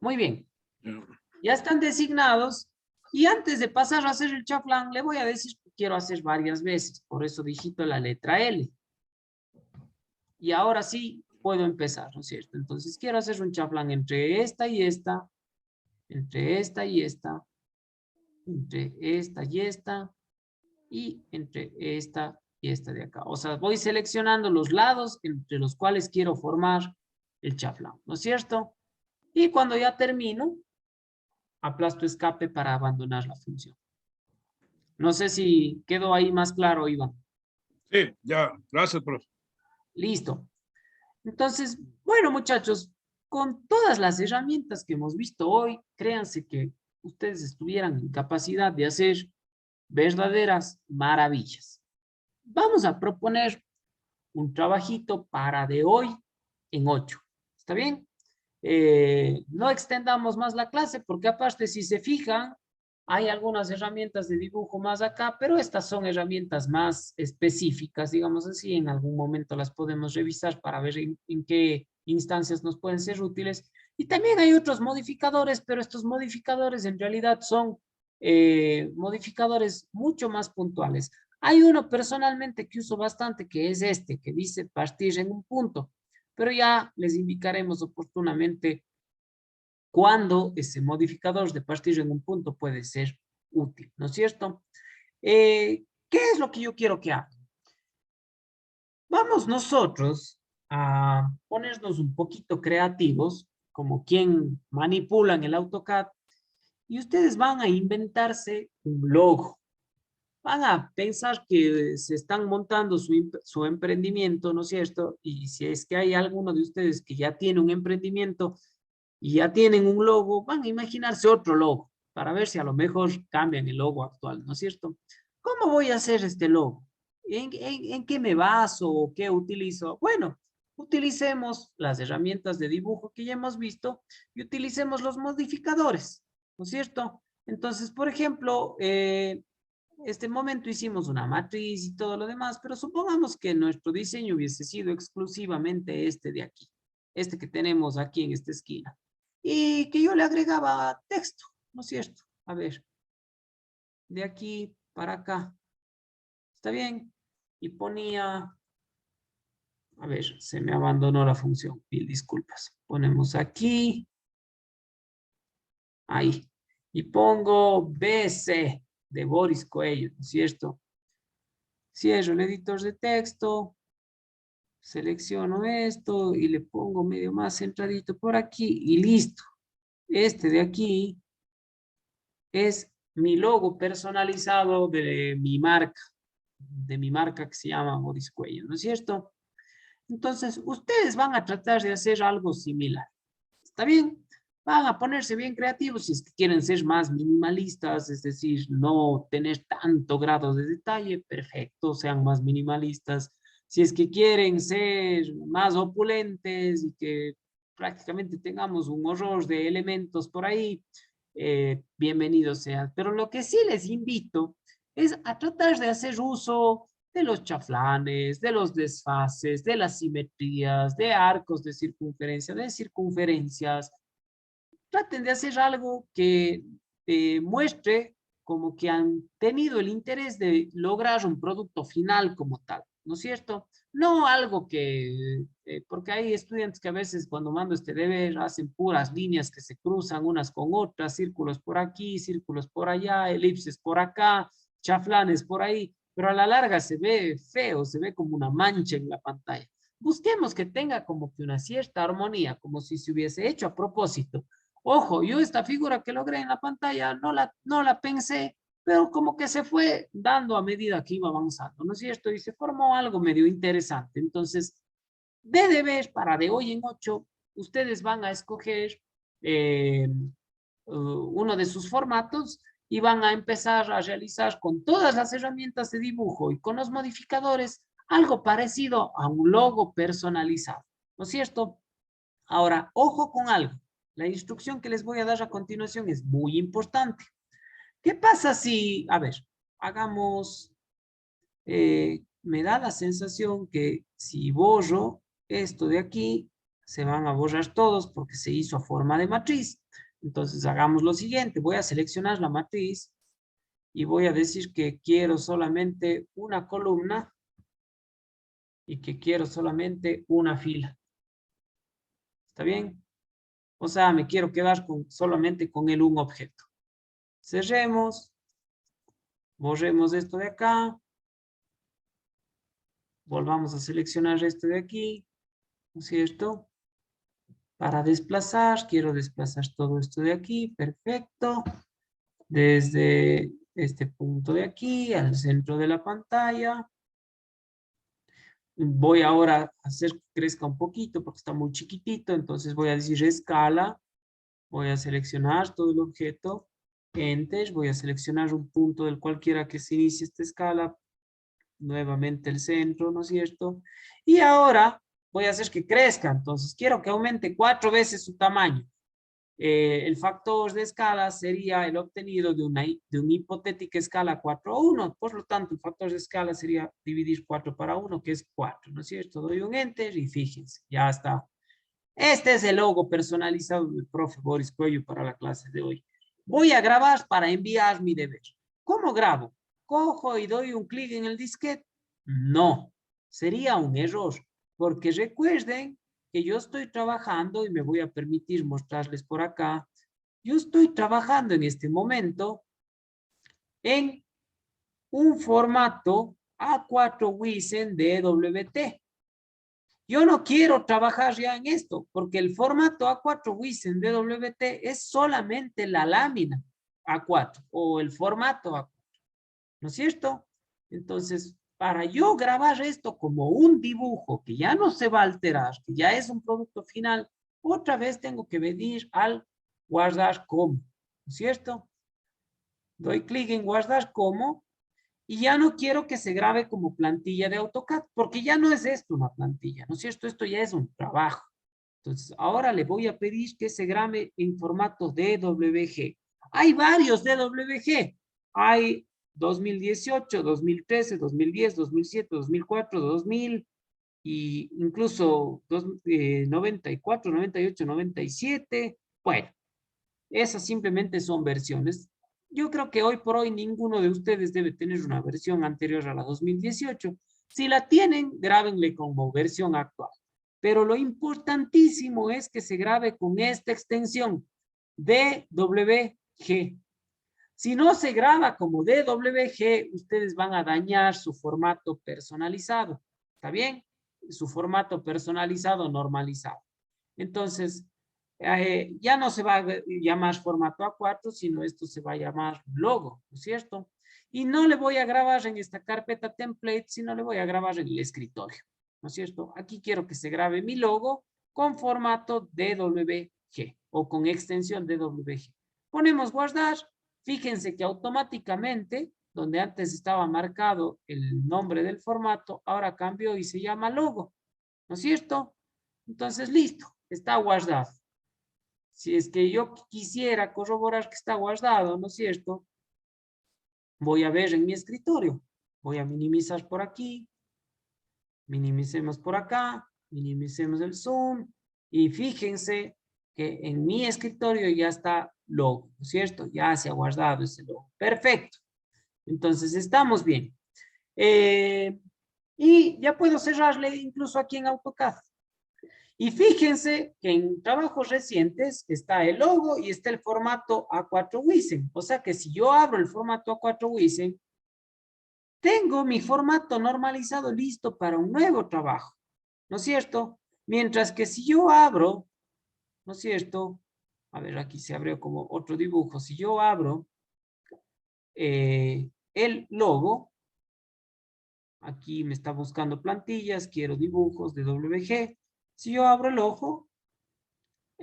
Muy bien. Ya están designados y antes de pasar a hacer el chaflán, le voy a decir que quiero hacer varias veces, por eso digito la letra L. Y ahora sí puedo empezar, ¿no es cierto? Entonces quiero hacer un chaflán entre esta y esta, entre esta y esta, entre esta y esta, y entre esta y esta de acá. O sea, voy seleccionando los lados entre los cuales quiero formar el chaflán, ¿no es cierto? Y cuando ya termino, aplasto escape para abandonar la función. No sé si quedó ahí más claro, Iván. Sí, ya. Gracias, profe. Listo. Entonces, bueno, muchachos, con todas las herramientas que hemos visto hoy, créanse que ustedes estuvieran en capacidad de hacer verdaderas maravillas. Vamos a proponer un trabajito para de hoy en 8. ¿Está bien? No extendamos más la clase porque aparte, si se fijan, hay algunas herramientas de dibujo más acá, pero estas son herramientas más específicas, digamos así. En algún momento las podemos revisar para ver en qué instancias nos pueden ser útiles. Y también hay otros modificadores, pero estos modificadores en realidad son modificadores mucho más puntuales. Hay uno personalmente que uso bastante, que es este, que dice partir en un punto, pero ya les indicaremos oportunamente cuándo ese modificador de partir en un punto puede ser útil, ¿no es cierto? ¿Qué es lo que yo quiero que hagan? Vamos nosotros a ponernos un poquito creativos, como quien manipulan el AutoCAD, y ustedes van a inventarse un logo. Van a pensar que se están montando su emprendimiento, ¿no es cierto? Y si es que hay alguno de ustedes que ya tiene un emprendimiento y ya tienen un logo, van a imaginarse otro logo para ver si a lo mejor cambian el logo actual, ¿no es cierto? ¿Cómo voy a hacer este logo? ¿En qué me baso o qué utilizo? Bueno, utilicemos las herramientas de dibujo que ya hemos visto y utilicemos los modificadores, ¿no es cierto? Entonces, por ejemplo, este momento hicimos una matriz y todo lo demás, pero supongamos que nuestro diseño hubiese sido exclusivamente este de aquí, este que tenemos aquí en esta esquina, y que yo le agregaba texto, ¿no es cierto? A ver, de aquí para acá, ¿está bien? Y ponía, a ver, se me abandonó la función, mil disculpas. Ponemos aquí, ahí, y pongo BC de Boris Coelho, ¿no es cierto? Cierro el editor de texto, selecciono esto y le pongo medio más centradito por aquí y listo. Este de aquí es mi logo personalizado de mi marca que se llama Boris Coelho, ¿no es cierto? Entonces, ustedes van a tratar de hacer algo similar. ¿Está bien? Van a ponerse bien creativos si es que quieren ser más minimalistas, es decir, no tener tanto grado de detalle, perfecto, sean más minimalistas. Si es que quieren ser más opulentes y que prácticamente tengamos un horror de elementos por ahí, bienvenidos sean. Pero lo que sí les invito es a tratar de hacer uso de los chaflanes, de los desfases, de las simetrías, de arcos de circunferencia, de circunferencias. Traten de hacer algo que muestre como que han tenido el interés de lograr un producto final como tal, ¿no es cierto? No algo que, porque hay estudiantes que a veces cuando mando este deber hacen puras líneas que se cruzan unas con otras, círculos por aquí, círculos por allá, elipses por acá, chaflanes por ahí, pero a la larga se ve feo, se ve como una mancha en la pantalla. Busquemos que tenga como que una cierta armonía, como si se hubiese hecho a propósito. Ojo, yo esta figura que logré en la pantalla no la pensé, pero como que se fue dando a medida que iba avanzando, ¿no es cierto? Y se formó algo medio interesante. Entonces, de deber para de hoy en 8, ustedes van a escoger uno de sus formatos y van a empezar a realizar con todas las herramientas de dibujo y con los modificadores algo parecido a un logo personalizado, ¿no es cierto? Ahora, ojo con algo. La instrucción que les voy a dar a continuación es muy importante. ¿Qué pasa si, a ver, hagamos, me da la sensación que si borro esto de aquí, se van a borrar todos porque se hizo a forma de matriz. Entonces hagamos lo siguiente, voy a seleccionar la matriz y voy a decir que quiero solamente una columna y que quiero solamente una fila. ¿Está bien? O sea, me quiero quedar solamente con el un objeto. Cerremos, borremos esto de acá, volvamos a seleccionar esto de aquí, ¿no es cierto? Para desplazar, quiero desplazar todo esto de aquí, perfecto. Desde este punto de aquí al centro de la pantalla. Voy ahora a hacer que crezca un poquito porque está muy chiquitito, entonces voy a decir escala, voy a seleccionar todo el objeto, Enter, voy a seleccionar un punto del cualquiera que se inicie esta escala, nuevamente el centro, ¿no es cierto? Y ahora voy a hacer que crezca, entonces quiero que aumente 4 veces su tamaño. El factor de escala sería el obtenido de una hipotética escala 4:1, por lo tanto el factor de escala sería dividir 4/1, que es 4, ¿no es cierto? Doy un Enter y fíjense, ya está. Este es el logo personalizado del profe Boris Coelho para la clase de hoy. Voy a grabar para enviar mi deber. ¿Cómo grabo? ¿Cojo y doy un clic en el disquete? No, sería un error, porque recuerden que yo estoy trabajando y me voy a permitir mostrarles por acá. Yo estoy trabajando en este momento en un formato A4 Wizen DWT. Yo no quiero trabajar ya en esto, porque el formato A4 Wizen DWT es solamente la lámina A4 o el formato A4, ¿no es cierto? Entonces, para yo grabar esto como un dibujo que ya no se va a alterar, que ya es un producto final, otra vez tengo que venir al guardar como, ¿no es cierto? Doy clic en guardar como y ya no quiero que se grabe como plantilla de AutoCAD, porque ya no es esto una plantilla, ¿no es cierto? Esto ya es un trabajo. Entonces, ahora le voy a pedir que se grabe en formato DWG. Hay varios DWG. Hay 2018, 2013, 2010, 2007, 2004, 2000 y incluso 94, 98, 97. Bueno, esas simplemente son versiones. Yo creo que hoy por hoy ninguno de ustedes debe tener una versión anterior a la 2018. Si la tienen, grábenle como versión actual. Pero lo importantísimo es que se grabe con esta extensión, DWG. Si no se graba como DWG, ustedes van a dañar su formato personalizado. ¿Está bien? Su formato personalizado normalizado. Entonces, ya no se va a llamar formato A4, sino esto se va a llamar logo, ¿no es cierto? Y no le voy a grabar en esta carpeta template, sino le voy a grabar en el escritorio, ¿no es cierto? Aquí quiero que se grabe mi logo con formato DWG o con extensión DWG. Ponemos guardar. Fíjense que automáticamente, donde antes estaba marcado el nombre del formato, ahora cambió y se llama logo, ¿no es cierto? Entonces, listo, está guardado. Si es que yo quisiera corroborar que está guardado, ¿no es cierto? Voy a ver en mi escritorio. Voy a minimizar por aquí. Minimicemos por acá. Minimicemos el zoom. Y fíjense que en mi escritorio ya está logo, ¿no es cierto? Ya se ha guardado ese logo. Perfecto. Entonces, estamos bien. Y ya puedo cerrarle incluso aquí en AutoCAD. Y fíjense que en trabajos recientes está el logo y está el formato A4 Wisen. O sea que si yo abro el formato A4 Wisen, tengo mi formato normalizado listo para un nuevo trabajo, ¿no es cierto? Mientras que si yo abro, ¿no es cierto? A ver, aquí se abrió como otro dibujo. Si yo abro el logo, aquí me está buscando plantillas, quiero dibujos de WG. Si yo abro el ojo,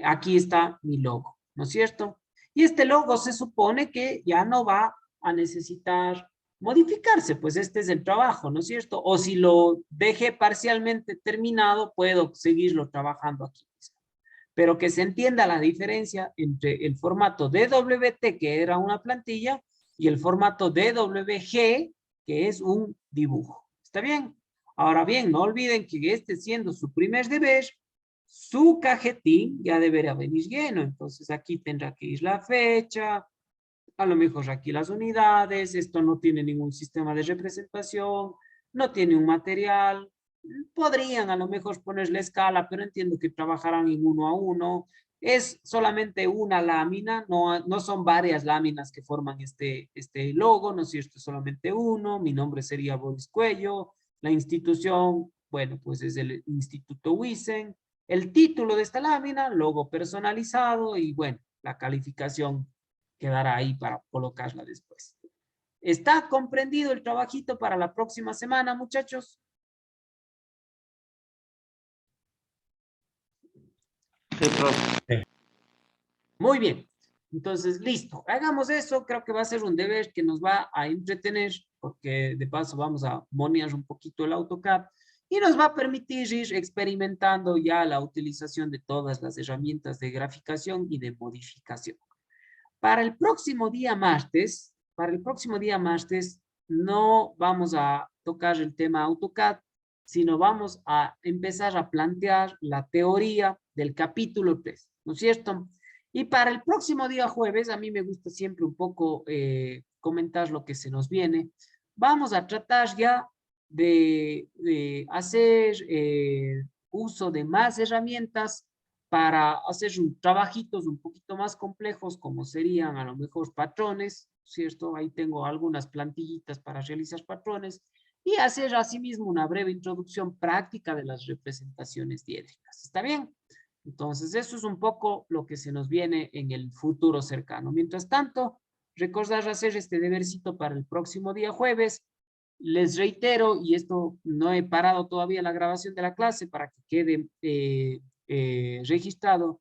aquí está mi logo, ¿no es cierto? Y este logo se supone que ya no va a necesitar modificarse, pues este es el trabajo, ¿no es cierto? O si lo dejé parcialmente terminado, puedo seguirlo trabajando aquí. Pero que se entienda la diferencia entre el formato DWT, que era una plantilla, y el formato DWG, que es un dibujo. ¿Está bien? Ahora bien, no olviden que este siendo su primer deber, su cajetín ya deberá venir lleno. Entonces aquí tendrá que ir la fecha, a lo mejor aquí las unidades, esto no tiene ningún sistema de representación, no tiene un material, podrían a lo mejor ponerle escala, pero entiendo que trabajarán en uno a uno, es solamente una lámina, no son varias láminas que forman este logo, ¿no es cierto? Es solamente uno, mi nombre sería Boris Cuello, la institución, bueno, pues es el Instituto Wisen, el título de esta lámina, logo personalizado y bueno, la calificación quedará ahí para colocarla después. ¿Está comprendido el trabajito para la próxima semana, muchachos? Sí, profe. Muy bien. Entonces, listo. Hagamos eso. Creo que va a ser un deber que nos va a entretener, porque de paso vamos a monear un poquito el AutoCAD y nos va a permitir ir experimentando ya la utilización de todas las herramientas de graficación y de modificación. Para el próximo día martes, no vamos a tocar el tema AutoCAD, sino vamos a empezar a plantear la teoría del capítulo 3, ¿no es cierto? Y para el próximo día jueves, a mí me gusta siempre un poco comentar lo que se nos viene. Vamos a tratar ya de hacer uso de más herramientas para hacer trabajitos un poquito más complejos, como serían a lo mejor patrones, ¿cierto? Ahí tengo algunas plantillitas para realizar patrones y hacer asimismo una breve introducción práctica de las representaciones diédricas. ¿Está bien? Entonces, eso es un poco lo que se nos viene en el futuro cercano. Mientras tanto, recordar hacer este debercito para el próximo día jueves. Les reitero, y esto no he parado todavía la grabación de la clase para que quede registrado,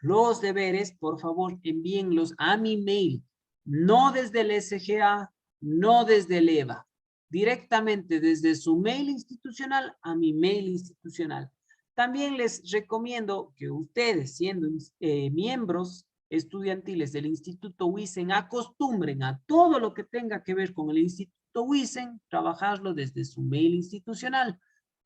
los deberes, por favor, envíenlos a mi mail, no desde el SGA, no desde el EVA, directamente desde su mail institucional a mi mail institucional. También les recomiendo que ustedes, siendo miembros estudiantiles del Instituto Wisen, acostumbren a todo lo que tenga que ver con el Instituto Wisen, trabajarlo desde su mail institucional,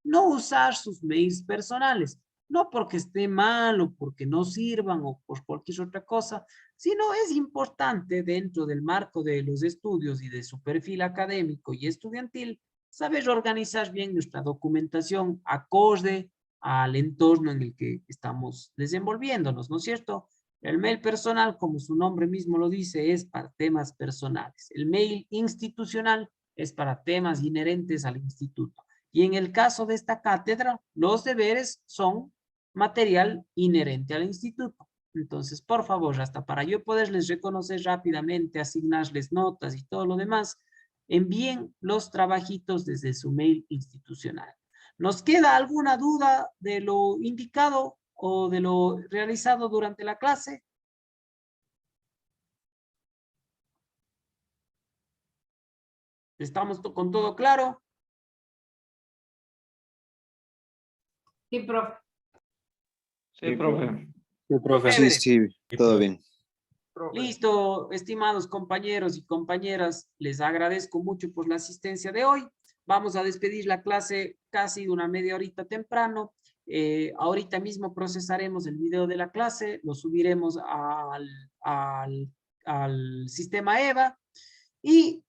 no usar sus mails personales, no porque esté mal o porque no sirvan o por cualquier otra cosa, sino es importante dentro del marco de los estudios y de su perfil académico y estudiantil, saber organizar bien nuestra documentación acorde al entorno en el que estamos desenvolviéndonos, ¿no es cierto? El mail personal, como su nombre mismo lo dice, es para temas personales. El mail institucional es para temas inherentes al instituto. Y en el caso de esta cátedra, los deberes son material inherente al instituto. Entonces, por favor, hasta para yo poderles reconocer rápidamente, asignarles notas y todo lo demás, envíen los trabajitos desde su mail institucional. ¿Nos queda alguna duda de lo indicado o de lo realizado durante la clase? ¿Estamos con todo claro? Sí, profe. Sí, profe. Sí, profe, sí, Chévere. sí, todo bien. Listo, estimados compañeros y compañeras, les agradezco mucho por la asistencia de hoy. Vamos a despedir la clase casi una media horita temprano. Ahorita mismo procesaremos el video de la clase, lo subiremos al sistema EVA y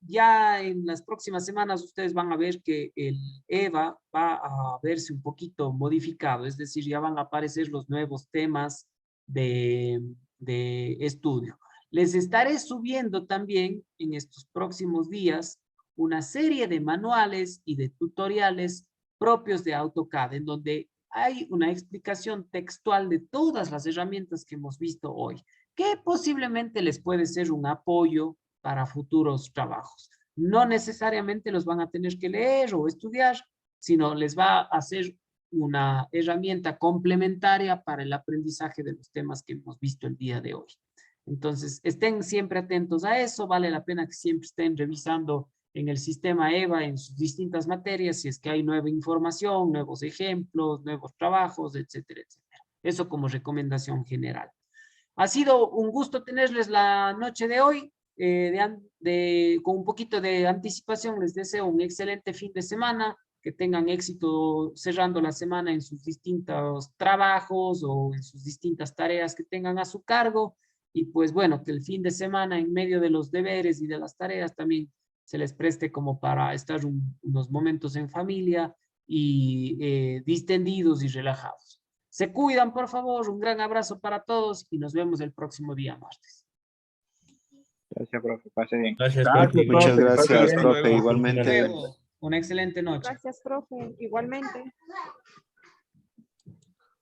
ya en las próximas semanas ustedes van a ver que el EVA va a verse un poquito modificado, es decir, ya van a aparecer los nuevos temas de estudio. Les estaré subiendo también en estos próximos días una serie de manuales y de tutoriales propios de AutoCAD, en donde hay una explicación textual de todas las herramientas que hemos visto hoy, que posiblemente les puede ser un apoyo para futuros trabajos. No necesariamente los van a tener que leer o estudiar, sino les va a hacer una herramienta complementaria para el aprendizaje de los temas que hemos visto el día de hoy. Entonces, estén siempre atentos a eso, vale la pena que siempre estén revisando en el sistema EVA en sus distintas materias, si es que hay nueva información, nuevos ejemplos, nuevos trabajos, etcétera, etcétera. Eso como recomendación general. Ha sido un gusto tenerles la noche de hoy. Con un poquito de anticipación les deseo un excelente fin de semana, que tengan éxito cerrando la semana en sus distintos trabajos o en sus distintas tareas que tengan a su cargo. Y pues bueno, que el fin de semana en medio de los deberes y de las tareas también se les preste como para estar unos momentos en familia y distendidos y relajados. Se cuidan, por favor. Un gran abrazo para todos y nos vemos el próximo día martes. Gracias, profe, pase bien. Gracias, Gracias, profe. Muchas profe. gracias, Hasta profe, luego. igualmente. Una excelente noche. Gracias, profe. Igualmente.